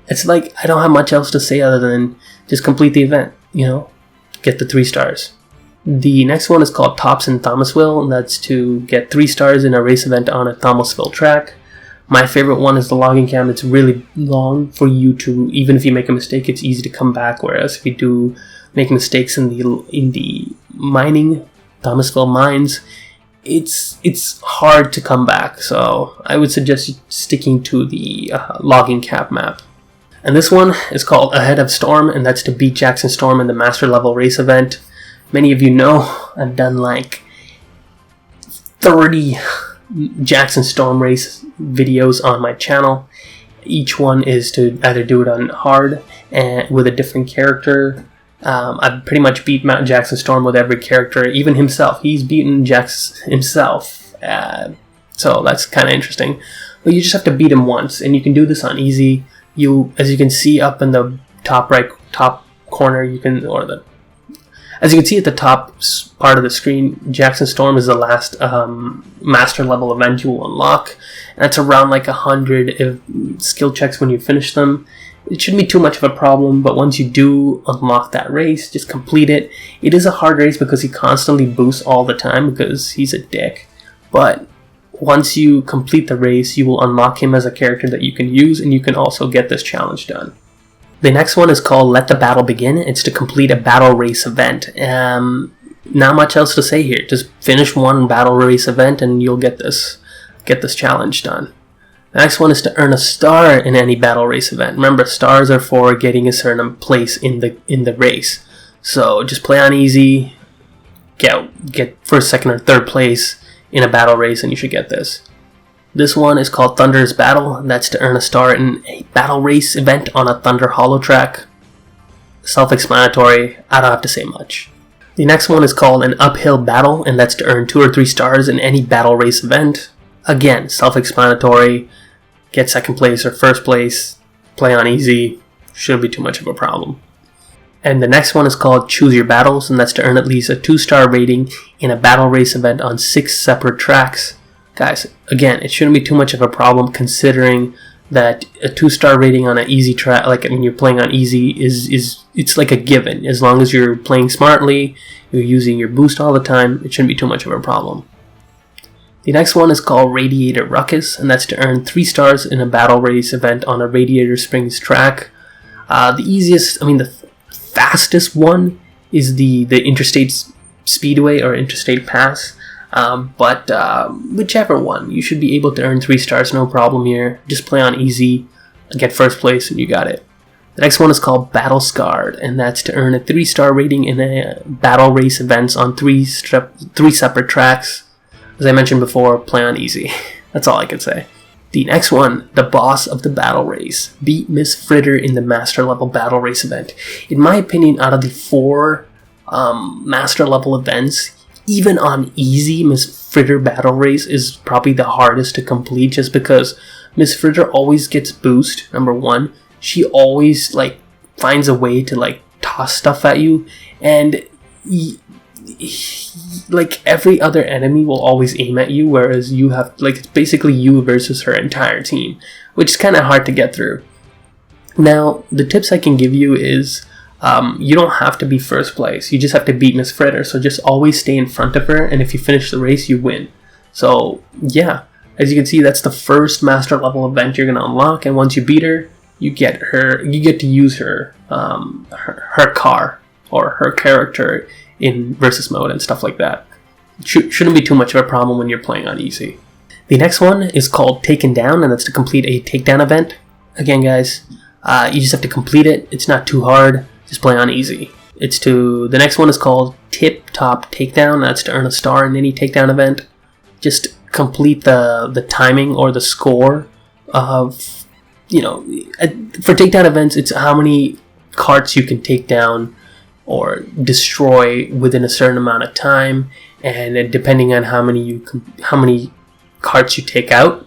It's like I don't have much else to say other than just complete the event, get the 3 stars. The next one is called Tops in Thomasville, and that's to get 3 stars in a race event on a Thomasville track. My favorite one is the logging camp. It's really long for you to, even if you make a mistake, it's easy to come back. Whereas if you do make mistakes in the mining, Thomasville mines, it's hard to come back. So I would suggest sticking to the logging cap map. And this one is called Ahead of Storm, and that's to beat Jackson Storm in the Master Level race event. Many of you know I've done like 30 Jackson Storm race videos on my channel. Each one is to either do it on hard and with a different character. I've pretty much beat Jackson Storm with every character, even himself. He's beaten Jax himself. So that's kind of interesting. But you just have to beat him once, and you can do this on easy. As you can see up in the top corner, as you can see at the top part of the screen, Jackson Storm is the last master level event you will unlock. And that's around like 100 skill checks when you finish them. It shouldn't be too much of a problem, but once you do unlock that race, just complete it. It is a hard race because he constantly boosts all the time because he's a dick. But once you complete the race, you will unlock him as a character that you can use, and you can also get this challenge done. The next one is called Let the Battle Begin. It's to complete a battle race event. Not much else to say here. Just finish one battle race event and you'll get this challenge done. The next one is to earn a star in any battle race event. Remember, stars are for getting a certain place in the race. So just play on easy, get first, second, or third place in a battle race, and you should get this. This one is called Thunder's Battle, and that's to earn a star in a battle race event on a Thunder Hollow track. Self-explanatory, I don't have to say much. The next one is called an Uphill Battle, and that's to earn 2 or 3 stars in any battle race event. Again, self-explanatory, get second place or first place, play on easy, shouldn't be too much of a problem. And the next one is called Choose Your Battles, and that's to earn at least a 2-star rating in a battle race event on 6 separate tracks. Guys, again, it shouldn't be too much of a problem considering that a 2-star rating on an easy track, like when you're playing on easy, it's like a given. As long as you're playing smartly, you're using your boost all the time, it shouldn't be too much of a problem. The next one is called Radiator Ruckus, and that's to earn 3 stars in a battle race event on a Radiator Springs track. The fastest one is the Interstate Speedway or Interstate Pass. But whichever one, you should be able to earn 3 stars, no problem here. Just play on easy, get first place, and you got it. The next one is called Battle Scarred, and that's to earn a 3-star rating in a battle race events on 3 separate tracks. As I mentioned before, play on easy. That's all I can say. The next one, the boss of the battle race. Beat Miss Fritter in the master level battle race event. In my opinion, out of the 4 master level events, even on easy, Miss Fritter Battle Race is probably the hardest to complete just because Miss Fritter always gets boost, number 1. She always, finds a way to, toss stuff at you. And, every other enemy will always aim at you, whereas you have, it's basically you versus her entire team, which is kind of hard to get through. Now, the tips I can give you is you don't have to be first place. You just have to beat Miss Fritter. So just always stay in front of her, and if you finish the race, you win. So yeah, as you can see, that's the first master level event you're gonna unlock. And once you beat her, you get to use her car or her character in versus mode and stuff like that. Shouldn't be too much of a problem when you're playing on easy. The next one is called Taken Down, and that's to complete a takedown event. Again, guys, you just have to complete it. It's not too hard. Just play on easy. The next one is called Tip Top Takedown. That's to earn a star in any takedown event. Just complete the timing or the score of, for takedown events, it's how many carts you can take down or destroy within a certain amount of time, and depending on how many carts you take out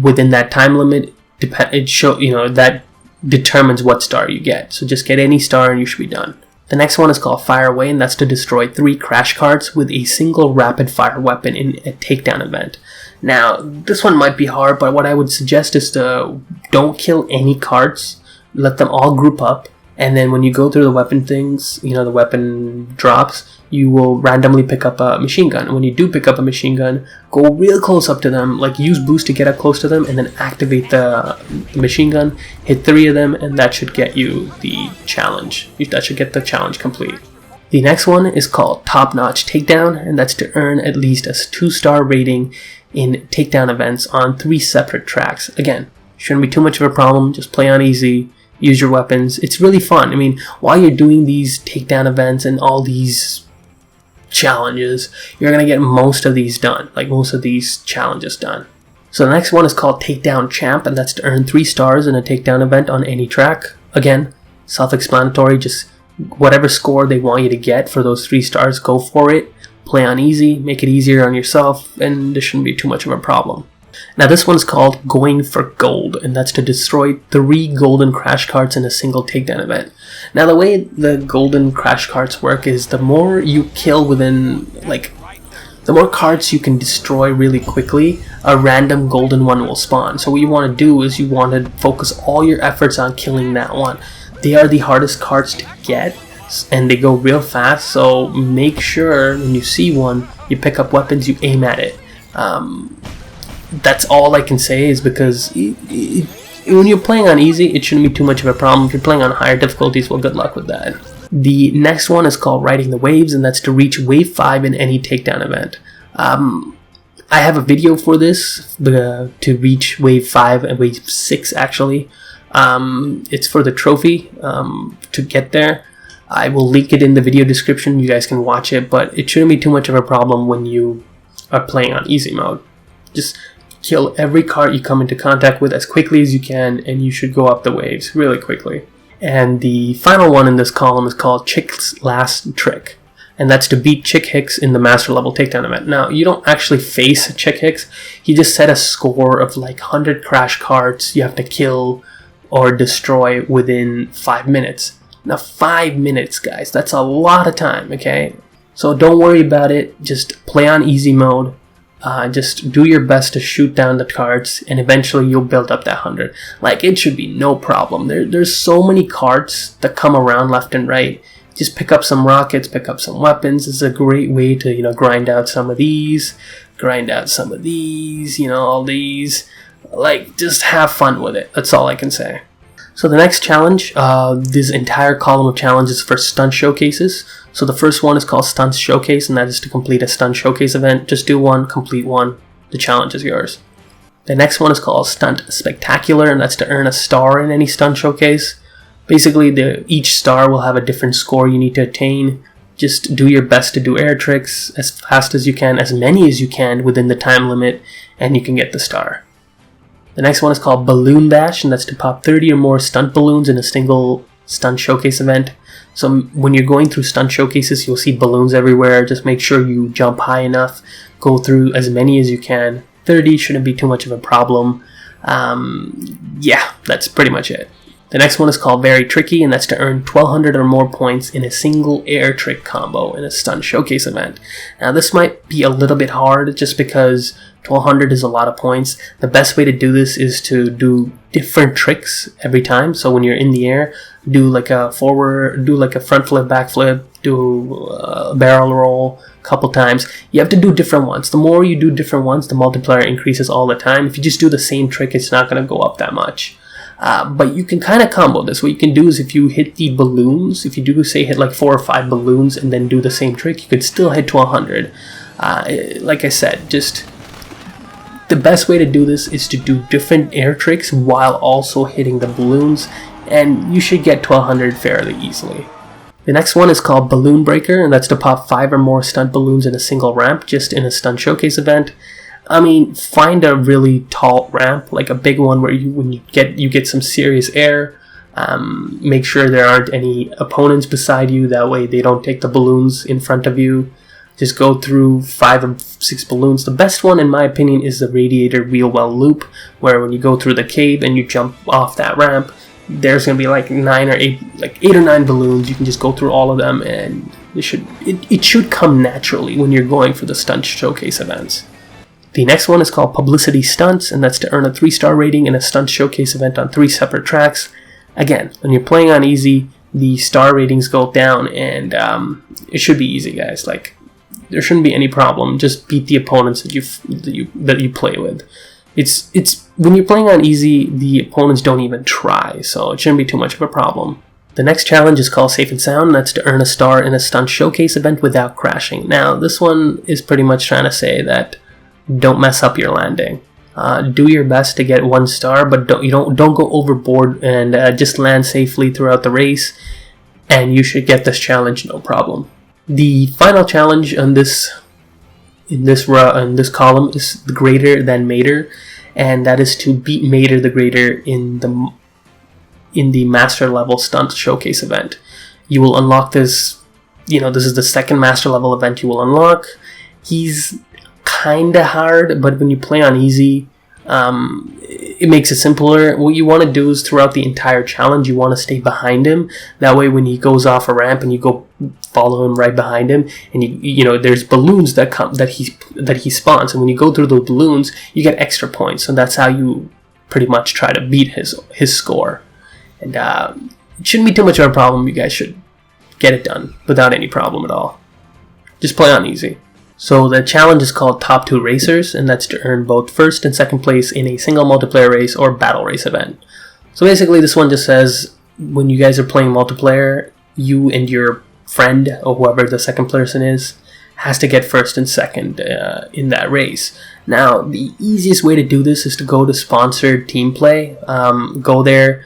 within that time limit, that determines what star you get. So just get any star and you should be done. The next one is called Fire Away, and that's to destroy 3 crash carts with a single rapid fire weapon in a takedown event. Now, this one might be hard, but what I would suggest is to don't kill any carts, let them all group up, and then when you go through the weapon things, the weapon drops, you will randomly pick up a machine gun. When you do pick up a machine gun, go real close up to them, like use boost to get up close to them, and then activate the machine gun, hit 3 of them, and that should get you the challenge. That should get the challenge complete. The next one is called Top Notch Takedown, and that's to earn at least a 2-star rating in takedown events on 3 separate tracks. Again, shouldn't be too much of a problem, just play on easy, use your weapons. It's really fun. I mean, while you're doing these takedown events and all these challenges, you're going to get most of these done, like most of these challenges done. So the next one is called Takedown Champ, and that's to earn 3 stars in a takedown event on any track. Again, self-explanatory, just whatever score they want you to get for those 3 stars, go for it. Play on easy, make it easier on yourself, and this shouldn't be too much of a problem. Now this one's called Going for Gold, and that's to destroy 3 golden crash carts in a single takedown event. Now the way the golden crash carts work is the more you kill within, the more carts you can destroy really quickly, a random golden one will spawn. So what you want to do is you want to focus all your efforts on killing that one. They are the hardest carts to get, and they go real fast, so make sure when you see one, you pick up weapons, you aim at it. That's all I can say, is because when you're playing on easy, it shouldn't be too much of a problem. If you're playing on higher difficulties, well, good luck with that. The next one is called Riding the Waves, and that's to reach wave 5 in any takedown event. I have a video for this, to reach wave 5 and wave 6 actually. It's for the trophy to get there. I will link it in the video description, you guys can watch it, but it shouldn't be too much of a problem when you are playing on easy mode. Just kill every cart you come into contact with as quickly as you can, and you should go up the waves really quickly. And the final one in this column is called Chick's Last Trick, and that's to beat Chick Hicks in the Master Level Takedown event. Now, you don't actually face Chick Hicks, he just set a score of like 100 crash carts you have to kill or destroy within 5 minutes. Now 5 minutes, guys, that's a lot of time, okay? So don't worry about it, just play on easy mode. Just do your best to shoot down the carts, and eventually you'll build up that 100. Like, it should be no problem. There's so many carts that come around left and right. Just pick up some rockets, pick up some weapons. It's a great way to, grind out some of these, all these. Like, just have fun with it. That's all I can say. So the next challenge, this entire column of challenges for stunt showcases. So the first one is called Stunt Showcase, and that is to complete a stunt showcase event. Just do one, complete one. The challenge is yours. The next one is called Stunt Spectacular, and that's to earn a star in any stunt showcase. Basically, each star will have a different score you need to attain. Just do your best to do air tricks as fast as you can, as many as you can within the time limit, and you can get the star. The next one is called Balloon Bash, and that's to pop 30 or more stunt balloons in a single stunt showcase event. So when you're going through stunt showcases, you'll see balloons everywhere. Just make sure you jump high enough, go through as many as you can. 30 shouldn't be too much of a problem. Yeah, that's pretty much it. The next one is called Very Tricky, and that's to earn 1200 or more points in a single air trick combo in a stunt showcase event. Now this might be a little bit hard just because 1200 is a lot of points. The best way to do this is to do different tricks every time. So when you're in the air, do like a front flip, back flip, do a barrel roll a couple times. You have to do different ones. The more you do different ones, the multiplier increases all the time. If you just do the same trick, it's not going to go up that much. But you can kind of combo this. What you can do is if you hit the balloons, if you do say hit like 4 or 5 balloons and then do the same trick, you could still hit to 100. Like I said, just the best way to do this is to do different air tricks while also hitting the balloons, and you should get to 100 fairly easily. The next one is called Balloon Breaker, and that's to pop 5 or more stunt balloons in a single ramp, just in a stunt showcase event. I mean, find a really tall ramp, like a big one where when you get some serious air. Make sure there aren't any opponents beside you, that way they don't take the balloons in front of you. Just go through 5 or 6 balloons. The best one, in my opinion, is the Radiator Wheel Well Loop, where when you go through the cave and you jump off that ramp, there's gonna be like 8 or 9 balloons. You can just go through all of them, and it should come naturally when you're going for the stunt showcase events. The next one is called Publicity Stunts, and that's to earn a 3-star rating in a stunt showcase event on 3 separate tracks. Again, when you're playing on easy, the star ratings go down, and it should be easy, guys. Like, there shouldn't be any problem. Just beat the opponents that you play with. It's when you're playing on easy, the opponents don't even try, so it shouldn't be too much of a problem. The next challenge is called Safe and Sound, and that's to earn a star in a stunt showcase event without crashing. Now, this one is pretty much trying to say that don't mess up your landing. Do your best to get 1 star, but don't go overboard, and just land safely throughout the race, and you should get this challenge no problem. The final challenge in this column is the Greater Than Mater, and that is to beat Mater the Greater in the Master Level Stunt Showcase event. You will unlock this. This is the second Master Level event you will unlock. He's kinda hard, but when you play on easy, it makes it simpler. What you want to do is throughout the entire challenge, you want to stay behind him. That way, when he goes off a ramp and you go follow him right behind him, and there's balloons that he spawns, and when you go through those balloons, you get extra points. So that's how you pretty much try to beat his score. And it shouldn't be too much of a problem. You guys should get it done without any problem at all. Just play on easy. So the challenge is called Top 2 Racers, and that's to earn both 1st and 2nd place in a single multiplayer race or battle race event. So basically this one just says when you guys are playing multiplayer, you and your friend, or whoever the second person is, has to get 1st and 2nd in that race. Now, the easiest way to do this is to go to sponsored team play. Go there,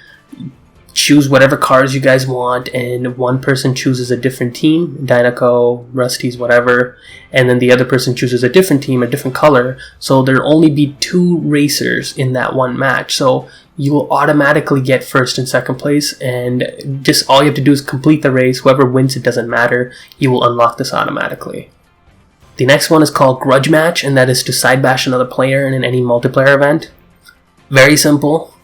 choose whatever cars you guys want, and one person chooses a different team, Dynaco, Rusty's, whatever, and then the other person chooses a different team, a different color, so there'll only be 2 racers in that one match, so you will automatically get 1st and 2nd place, and just all you have to do is complete the race. Whoever wins, it doesn't matter, you will unlock this automatically. The next one is called Grudge Match, and that is to side bash another player in any multiplayer event. Very simple.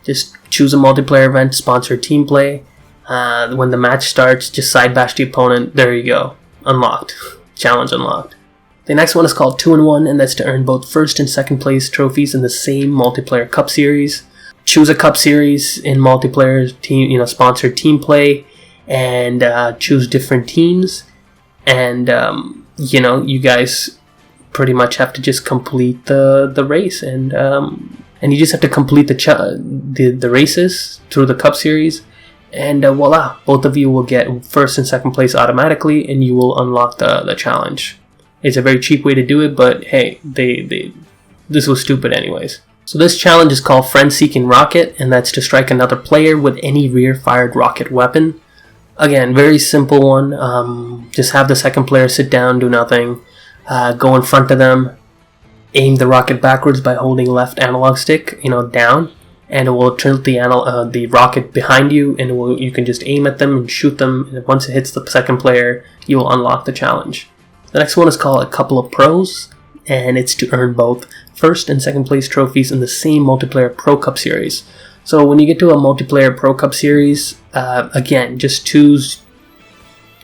Just choose a multiplayer event, sponsor team play. When the match starts, just side bash the opponent. There you go. Unlocked. Challenge unlocked. The next one is called 2-in-1, and that's to earn both 1st and 2nd place trophies in the same multiplayer cup series. Choose a cup series in multiplayer team, sponsored team play, and choose different teams. And you guys pretty much have to just complete the race, and you just have to complete the races through the Cup Series, and voila, both of you will get 1st and 2nd place automatically, and you will unlock the challenge. It's a very cheap way to do it, but hey, this was stupid anyways. So this challenge is called Friend Seeking Rocket, and that's to strike another player with any rear-fired rocket weapon. Again, very simple one. Just have the second player sit down, do nothing, go in front of them, aim the rocket backwards by holding left analog stick, down, and it will tilt the rocket behind you, and you can just aim at them and shoot them, and once it hits the second player, you will unlock the challenge. The next one is called A Couple of Pros, and it's to earn both 1st and 2nd place trophies in the same multiplayer Pro Cup series. So when you get to a multiplayer Pro Cup series, again, just choose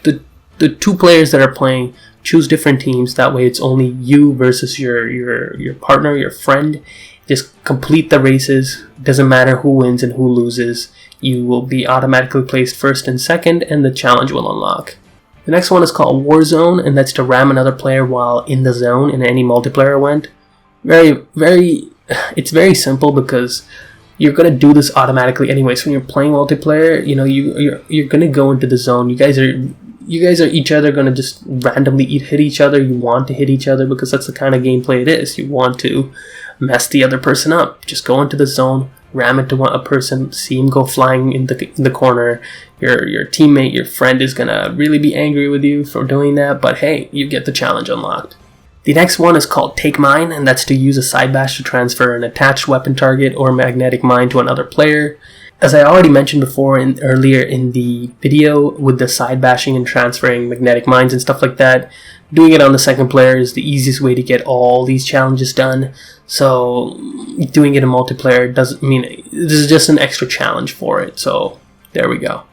the 2 players that are playing. Choose different teams. That way, it's only you versus your partner, your friend. Just complete the races. Doesn't matter who wins and who loses. You will be automatically placed 1st and 2nd, and the challenge will unlock. The next one is called Warzone, and that's to ram another player while in the zone in any multiplayer event. It's very simple because you're gonna do this automatically anyways. When you're playing multiplayer, you know, you're gonna go into the zone. You guys are each other gonna just randomly hit each other. You want to hit each other because that's the kind of gameplay it is. You want to mess the other person up. Just go into the zone, ram into a person, see him go flying in the corner. Your teammate, your friend is gonna really be angry with you for doing that, but hey, you get the challenge unlocked. The next one is called Take Mine, and that's to use a side bash to transfer an attached weapon target or magnetic mine to another player. As I already mentioned before earlier in the video with the side bashing and transferring magnetic mines and stuff like that, doing it on the second player is the easiest way to get all these challenges done. So doing it in multiplayer doesn't mean, this is just an extra challenge for it. So there we go.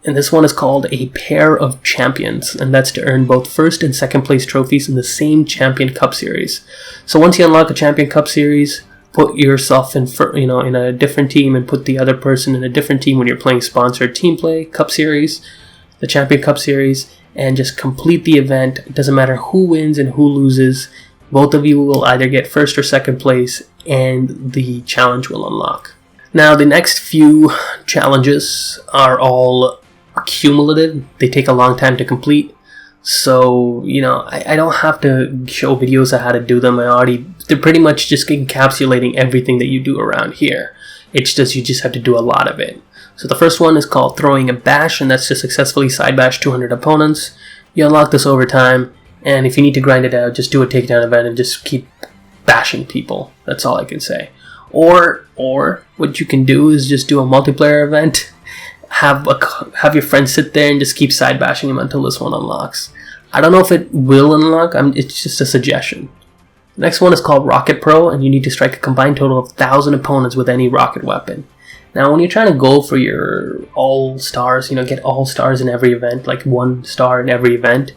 And this one is called a pair of champions, and that's to earn both first and second place trophies in the same Champion Cup series. So once you unlock a Champion Cup series, put yourself in a different team and put the other person in a different team when you're playing sponsored team play Cup series, the Champion Cup series, and just complete the event. It doesn't matter who wins and who loses. Both of you will either get first or second place, and the challenge will unlock. Now the next few challenges are all cumulative. They take a long time to complete, so you know, I don't have to show videos of how to do them. They're pretty much just encapsulating everything that you do around here. It's just you just have to do a lot of it. So the first one is called Throwing a Bash, and that's to successfully side bash 200 opponents. You unlock this over time, and if you need to grind it out, just do a takedown event and just keep bashing people. That's all I can say. Or what you can do is just do a multiplayer event. Have your friends sit there and just keep side bashing him until this one unlocks. I don't know if it will unlock. It's just a suggestion. The next one is called Rocket Pro, and you need to strike a combined total of 1,000 opponents with any rocket weapon. Now, when you're trying to go for your all stars, get all stars in every event, like 1 star in every event,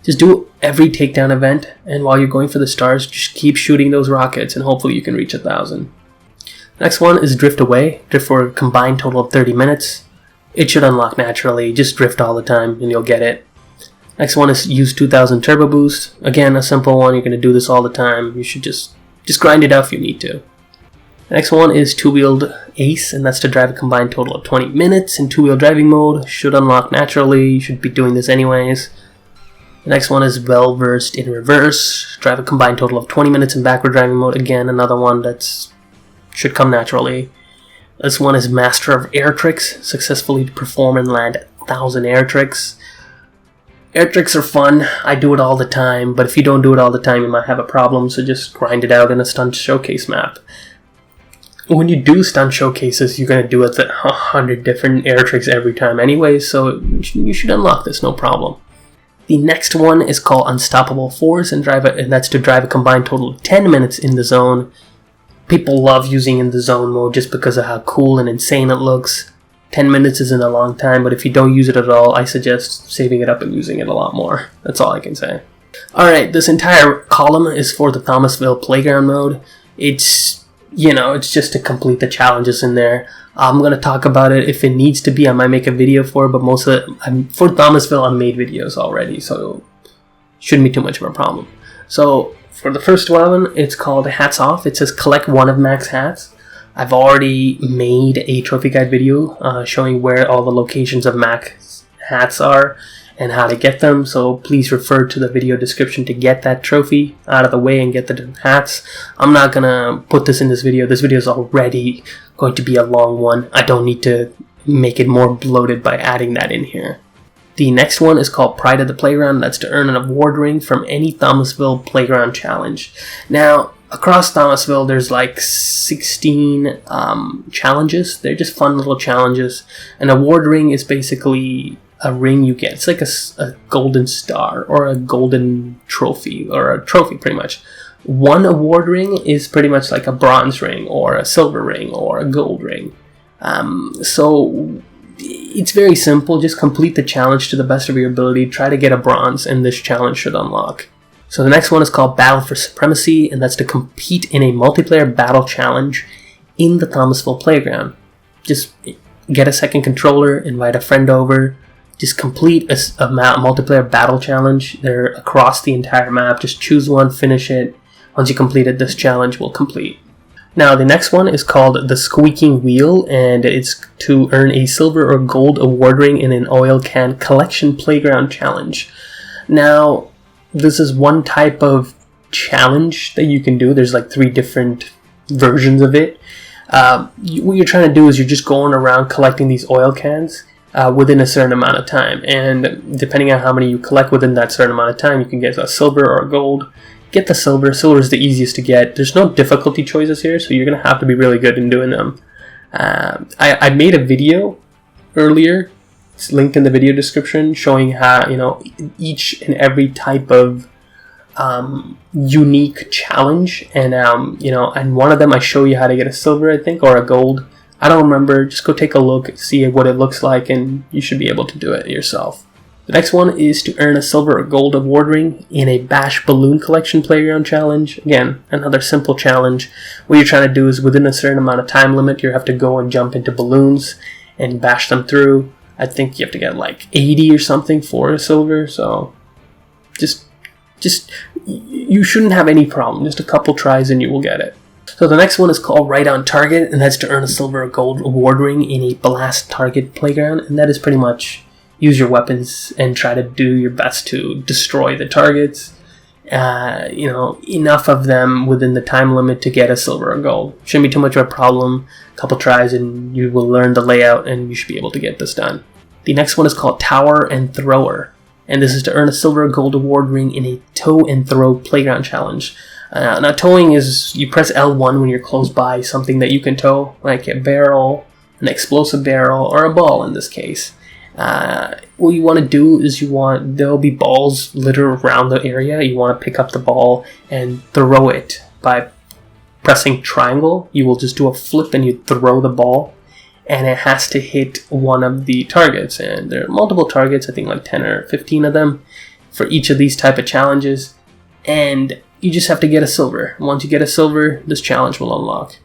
just do every takedown event, and while you're going for the stars, just keep shooting those rockets, and hopefully you can reach 1,000. Next one is Drift Away. Drift for a combined total of 30 minutes. It should unlock naturally. Just drift all the time and you'll get it. Next one is use 2000 Turbo Boost. Again, a simple one. You're going to do this all the time. You should just grind it out if you need to. Next one is Two-Wheeled Ace, and that's to drive a combined total of 20 minutes in two-wheel driving mode. Should unlock naturally. You should be doing this anyways. The next one is Well Versed in Reverse. Drive a combined total of 20 minutes in backward driving mode. Again, another one that's should come naturally. This one is Master of Air Tricks. Successfully perform and land 1,000 air tricks. Air tricks are fun. I do it all the time, but if you don't do it all the time, you might have a problem, so just grind it out in a stunt showcase map. When you do stunt showcases, you're going to do it 100 different air tricks every time anyway, so you should unlock this, no problem. The next one is called Unstoppable Force, and that's to drive a combined total of 10 minutes in the zone. People love using in the zone mode just because of how cool and insane it looks. 10 minutes isn't a long time, but if you don't use it at all, I suggest saving it up and using it a lot more. That's all I can say. Alright, this entire column is for the Thomasville Playground mode. It's just to complete the challenges in there. I'm going to talk about it if it needs to be. I might make a video for it, but for Thomasville, I made videos already, so shouldn't be too much of a problem. So, for the first one, it's called Hats Off. It says collect one of Mac's hats. I've already made a trophy guide video showing where all the locations of Mac's hats are and how to get them. So please refer to the video description to get that trophy out of the way and get the hats. I'm not going to put this in this video. This video is already going to be a long one. I don't need to make it more bloated by adding that in here. The next one is called Pride of the Playground. That's to earn an award ring from any Thomasville Playground challenge. Now, across Thomasville, there's like 16 challenges. They're just fun little challenges. An award ring is basically a ring you get. It's like a golden star or a golden trophy, or a trophy pretty much. One award ring is pretty much like a bronze ring or a silver ring or a gold ring. So it's very simple. Just complete the challenge to the best of your ability. Try to get a bronze, and this challenge should unlock. So the next one is called Battle for Supremacy, and that's to compete in a multiplayer battle challenge in the Thomasville Playground. Just get a second controller, invite a friend over, just complete a multiplayer battle challenge. They're across the entire map. Just choose one, finish it. Once you complete it, this challenge will complete. Now the next one is called the squeaking wheel, and it's to earn a silver or gold award ring in an oil can collection playground challenge. Now this is one type of challenge that you can do. There's like 3 different versions of it. What you're trying to do is you're just going around collecting these oil cans within a certain amount of time, and depending on how many you collect within that certain amount of time, you can get a silver or a gold. Get the silver. Silver is the easiest to get. There's no difficulty choices here, so you're going to have to be really good in doing them. I made a video earlier, it's linked in the video description, showing how, each and every type of unique challenge, and and one of them I show you how to get a silver, I think, or a gold. I don't remember. Just go take a look, see what it looks like, and you should be able to do it yourself. The next one is to earn a silver or gold award ring in a bash balloon collection playground challenge. Again, another simple challenge. What you're trying to do is within a certain amount of time limit, you have to go and jump into balloons and bash them through. I think you have to get like 80 or something for a silver, so just you shouldn't have any problem. Just a couple tries and you will get it. So the next one is called Right on Target, and that's to earn a silver or gold award ring in a blast target playground, and that is pretty much use your weapons and try to do your best to destroy the targets. Enough of them within the time limit to get a silver or gold. Shouldn't be too much of a problem. A couple tries and you will learn the layout and you should be able to get this done. The next one is called Tower and Thrower, and this is to earn a silver or gold award ring in a tow and throw playground challenge. Now towing is, you press L1 when you're close by something that you can tow, like a barrel, an explosive barrel, or a ball in this case. What you want to do is there'll be balls littered around the area. You want to pick up the ball and throw it by pressing triangle. You will just do a flip and you throw the ball, and it has to hit one of the targets. And there are multiple targets, I think like 10 or 15 of them for each of these type of challenges. And you just have to get a silver. Once you get a silver, this challenge will unlock.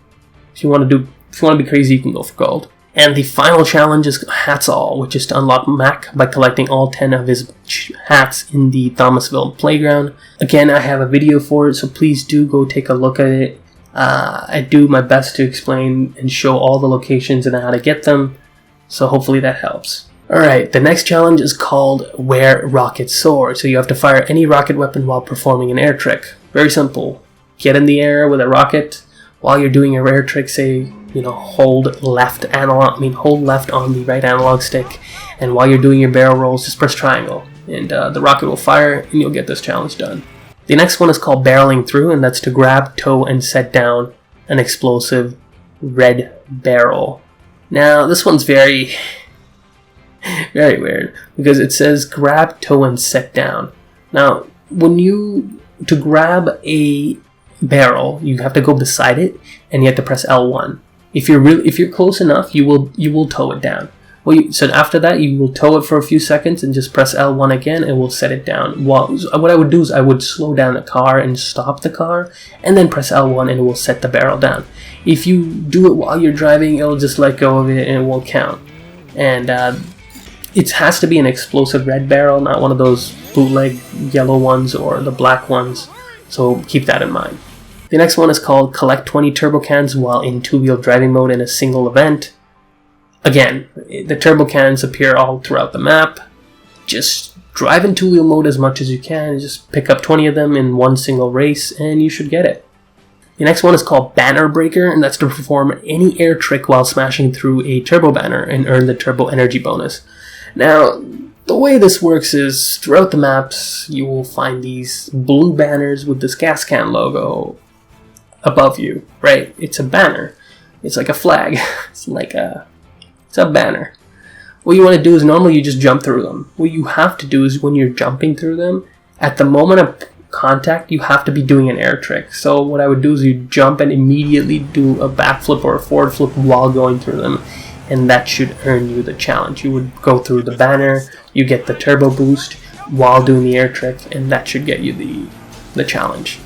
If you want to be crazy, you can go for gold. And the final challenge is Hats All, which is to unlock Mac by collecting all 10 of his hats in the Thomasville playground. Again, I have a video for it, so please do go take a look at it. I do my best to explain and show all the locations and how to get them, so hopefully that helps. Alright, the next challenge is called Where Rockets Soar. So you have to fire any rocket weapon while performing an air trick. Very simple. Get in the air with a rocket. While you're doing your air trick, say, hold left on the right analog stick, and while you're doing your barrel rolls, just press triangle, and the rocket will fire, and you'll get this challenge done. The next one is called Barreling Through, and that's to grab, tow, and set down an explosive red barrel. Now, this one's very, very weird, because it says grab, tow, and set down. Now, to grab a barrel, you have to go beside it, and you have to press L1. If you're close enough, you will tow it down. So after that, you will tow it for a few seconds and just press L1 again, and we'll set it down. What I would do is I would slow down the car and stop the car, and then press L1 and it will set the barrel down. If you do it while you're driving, it'll just let go of it and it won't count. And it has to be an explosive red barrel, not one of those bootleg yellow ones or the black ones. So keep that in mind. The next one is called Collect 20 Turbo Cans while in two-wheel driving mode in a single event. Again, the turbo cans appear all throughout the map. Just drive in two-wheel mode as much as you can. Just pick up 20 of them in one single race and you should get it. The next one is called Banner Breaker, and that's to perform any air trick while smashing through a turbo banner and earn the turbo energy bonus. Now, the way this works is throughout the maps you will find these blue banners with this gas can logo above you, right? It's a banner. It's like a flag. It's a banner. What you want to do is normally you just jump through them. What you have to do is when you're jumping through them, at the moment of contact, you have to be doing an air trick. So what I would do is you jump and immediately do a backflip or a forward flip while going through them, and that should earn you the challenge. You would go through the banner, you get the turbo boost while doing the air trick, and that should get you the challenge.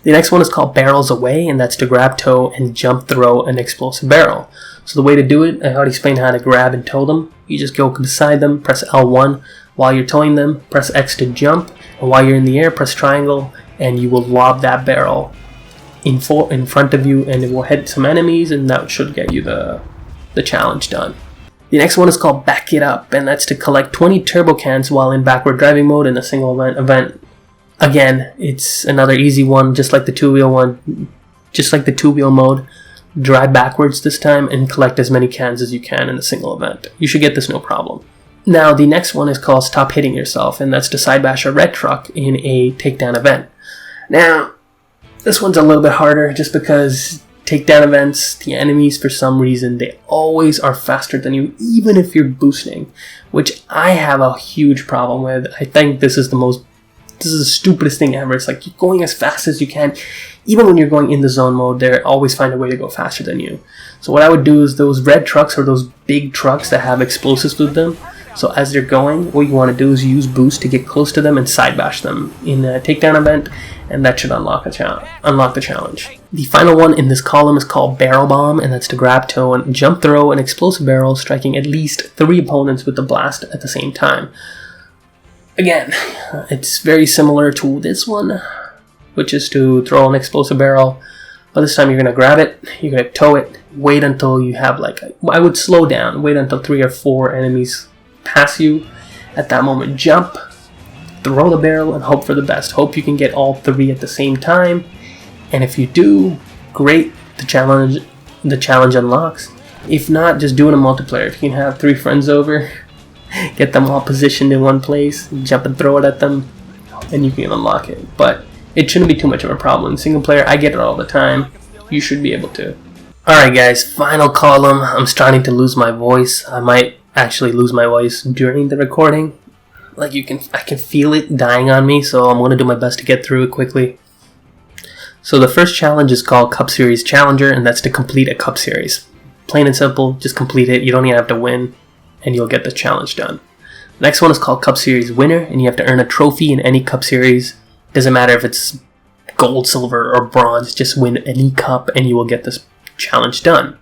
The next one is called Barrels Away, and that's to grab, tow, and jump throw an explosive barrel. So the way to do it, I already explained how to grab and tow them. You just go beside them, press L1. While you're towing them, press X to jump. And while you're in the air, press triangle, and you will lob that barrel in front of you, and it will hit some enemies, and that should get you the challenge done. The next one is called Back It Up, and that's to collect 20 turbo cans while in backward driving mode in a single event. Again, it's another easy one, just like the two-wheel one, just like the two-wheel mode. Drive backwards this time and collect as many cans as you can in a single event. You should get this no problem. Now, the next one is called Stop Hitting Yourself, and that's to side bash a red truck in a takedown event. Now, this one's a little bit harder just because takedown events, the enemies, for some reason, they always are faster than you, even if you're boosting, which I have a huge problem with. I think this is the stupidest thing ever. It's like you're going as fast as you can. Even when you're going in the zone mode, they always find a way to go faster than you. So what I would do is those red trucks or those big trucks that have explosives with them, so as they're going, what you want to do is use boost to get close to them and side bash them in a takedown event, and that should unlock the challenge. The final one in this column is called Barrel Bomb, and that's to grab, tow, and jump throw an explosive barrel, striking at least 3 opponents with the blast at the same time. Again, it's very similar to this one, which is to throw an explosive barrel, but this time you're going to grab it, you're going to tow it, wait until you have I would slow down, wait until 3 or 4 enemies pass you. At that moment, jump, throw the barrel, and hope for the best. Hope you can get all 3 at the same time, and if you do, great, the challenge unlocks. If not, just do it in multiplayer. If you can have 3 friends over, get them all positioned in one place, jump and throw it at them, and you can unlock it. But it shouldn't be too much of a problem. In single player, I get it all the time. You should be able to. Alright guys, final column. I'm starting to lose my voice. I might actually lose my voice during the recording. I can feel it dying on me, so I'm going to do my best to get through it quickly. So the first challenge is called Cup Series Challenger, and that's to complete a Cup Series. Plain and simple, just complete it. You don't even have to win, and you'll get the challenge done. The next one is called Cup Series Winner, and you have to earn a trophy in any Cup Series. Doesn't matter if it's gold, silver, or bronze, just win any cup and you will get this challenge done.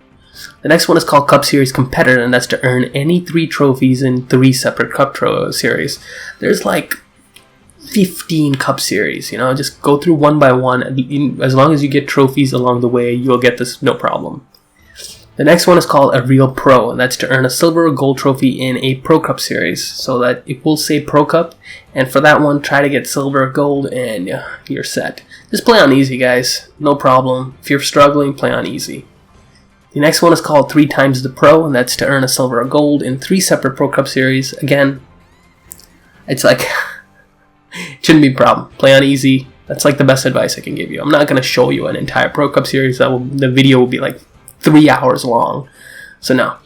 The next one is called Cup Series Competitor, and that's to earn any 3 trophies in 3 separate Cup Series. There's like 15 Cup Series, just go through one by one. As long as you get trophies along the way, you'll get this no problem. The next one is called a Real Pro, and that's to earn a silver or gold trophy in a Pro Cup Series. So that it will say Pro Cup, and for that one, try to get silver or gold, and you're set. Just play on easy, guys. No problem. If you're struggling, play on easy. The next one is called 3 times the Pro, and that's to earn a silver or gold in 3 separate Pro Cup Series. Again, it's like, it shouldn't be a problem. Play on easy. That's like the best advice I can give you. I'm not going to show you an entire Pro Cup Series. The video will be like 3 hours long. So no.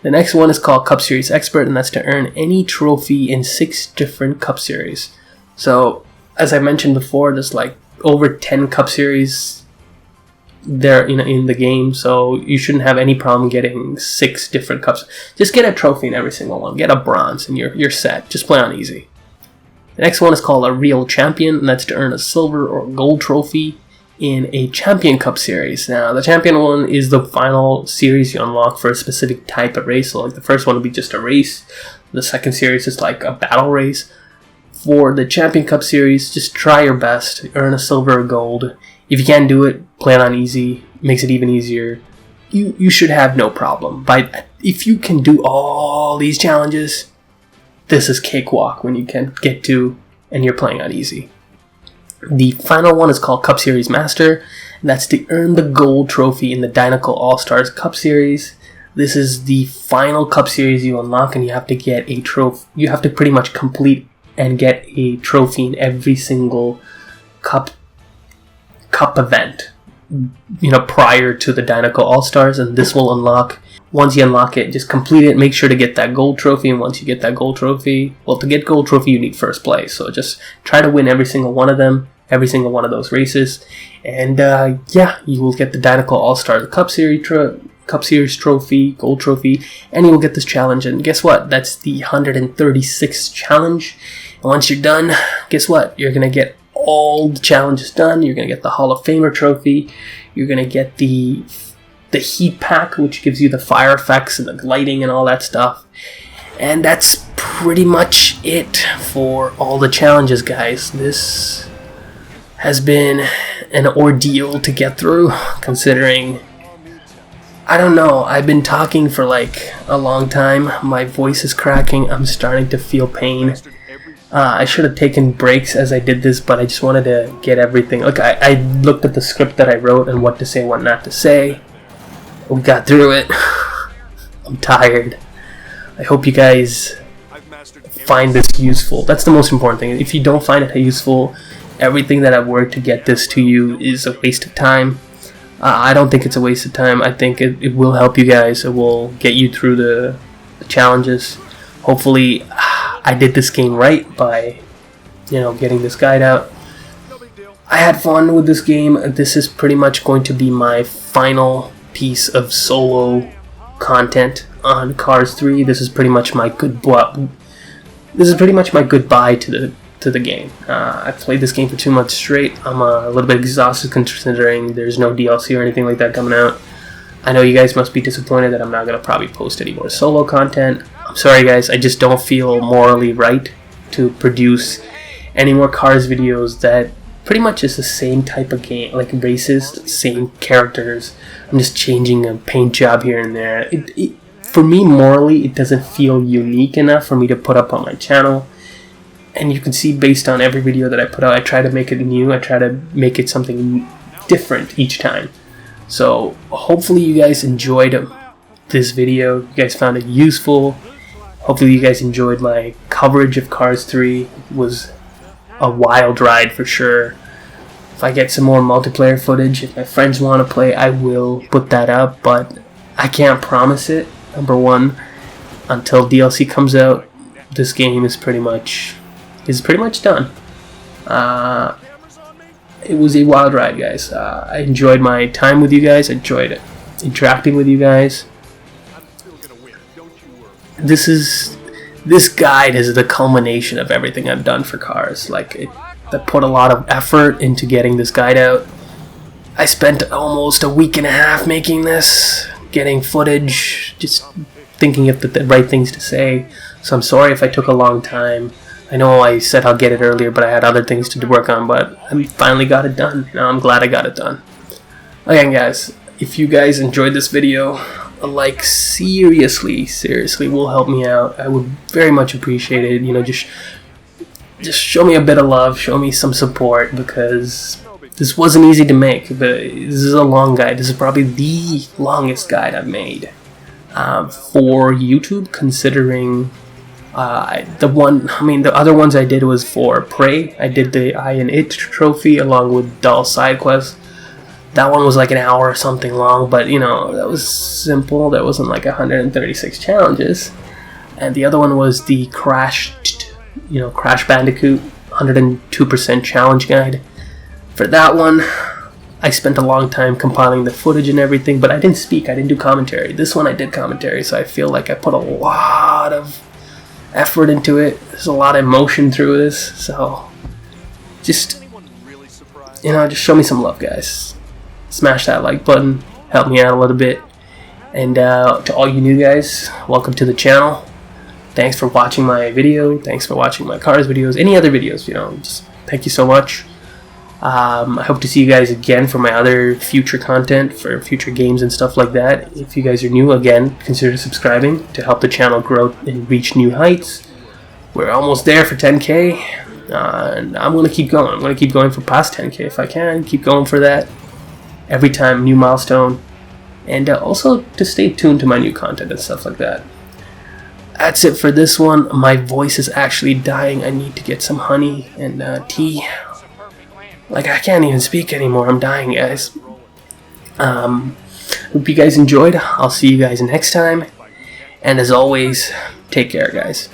The next one is called Cup Series Expert, and that's to earn any trophy in 6 different Cup Series. So, as I mentioned before, there's like over 10 Cup Series there in the game, so you shouldn't have any problem getting 6 different cups. Just get a trophy in every single one. Get a bronze, and you're set. Just play on easy. The next one is called a Real Champion, and that's to earn a silver or gold trophy in a Champion Cup Series. Now, the Champion one is the final series you unlock for a specific type of race. So, like the first one will be just a race. The second series is like a battle race. For the Champion Cup Series, just try your best. Earn a silver or gold. If you can't do it, play it on easy. Makes it even easier. You should have no problem. If you can do all these challenges, this is cakewalk when you can get to and you're playing on easy. The final one is called Cup Series Master, and that's to earn the gold trophy in the Dinoco All-Stars Cup Series. This is the final Cup Series you unlock, and you have to get a trophy. You have to pretty much complete and get a trophy in every single cup event, prior to the Dinoco All-Stars, and this will unlock. Once you unlock it, just complete it, make sure to get that gold trophy, and once you get that gold trophy, well, to get gold trophy, you need first place, so just try to win every single one of them, every single one of those races, and you will get the Dinoco All-Stars Cup Series trophy, gold trophy, and you will get this challenge, and guess what? That's the 136th challenge, and once you're done, guess what? You're going to get all the challenges done. You're going to get the Hall of Famer trophy, you're going to get the heat pack, which gives you the fire effects and the lighting and all that stuff. And that's pretty much it for all the challenges, guys. This has been an ordeal to get through, considering, I don't know, I've been talking for like a long time. My voice is cracking. I'm starting to feel pain. I should have taken breaks as I did this, but I just wanted to get everything. Look, I looked at the script that I wrote and what to say, what not to say. We got through it. I'm tired. I hope you guys find this useful. That's the most important thing. If you don't find it useful, everything that I've worked to get this to you is a waste of time. I don't think it's a waste of time. I think it will help you guys. It will get you through the challenges. Hopefully, I did this game right by, getting this guide out. I had fun with this game. This is pretty much going to be my final piece of solo content on Cars 3. This is pretty much my goodbye to the game. I've played this game for 2 months straight. I'm a little bit exhausted considering there's no DLC or anything like that coming out. I know you guys must be disappointed that I'm not going to probably post any more solo content. I'm sorry guys, I just don't feel morally right to produce any more Cars videos that pretty much is the same type of game, like races, same characters. I'm just changing a paint job here and there. For me, morally, it doesn't feel unique enough for me to put up on my channel. And you can see based on every video that I put out, I try to make it new. I try to make it something different each time. So hopefully you guys enjoyed this video. You guys found it useful. Hopefully you guys enjoyed my coverage of Cars 3. It was a wild ride for sure. If I get some more multiplayer footage, if my friends want to play, I will put that up. But I can't promise it. Number one, until DLC comes out, this game is pretty much done. It was a wild ride, guys. I enjoyed my time with you guys. I enjoyed interacting with you guys. This guide is the culmination of everything I've done for Cars. I put a lot of effort into getting this guide out. I spent almost a week and a half making this, getting footage, just thinking of the right things to say. So I'm sorry if I took a long time. I know I said I'll get it earlier, but I had other things to work on, but I finally got it done. Now I'm glad I got it done. Again, guys, if you guys enjoyed this video, a like seriously will help me out. I would very much appreciate it. Just show me a bit of love, show me some support, because this wasn't easy to make. But this is a long guide. This is probably the longest guide I've made for YouTube, considering the other ones I did was for Prey. I did the I and It trophy along with Doll Side Quest. That one was like an hour or something long, but that was simple. That wasn't like 136 challenges. And the other one was the Crash Bandicoot 102% challenge guide. For that one, I spent a long time compiling the footage and everything, but I didn't speak. I didn't do commentary. This one I did commentary, so I feel like I put a lot of effort into it. There's a lot of emotion through this, so just show me some love, guys. Smash that like button, help me out a little bit. And to all you new guys, welcome to the channel. Thanks for watching my video. Thanks for watching my Cars videos, any other videos, just thank you so much. I hope to see you guys again for my other future content, for future games and stuff like that. If you guys are new, again, consider subscribing to help the channel grow and reach new heights. We're almost there for 10K, and I'm going to keep going. I'm going to keep going for past 10K if I can. Keep going for that. Every time, new milestone. And also to stay tuned to my new content and stuff like that. That's it for this one. My voice is actually dying. I need to get some honey and tea. I can't even speak anymore. I'm dying, guys. Hope you guys enjoyed. I'll see you guys next time. And as always, take care, guys.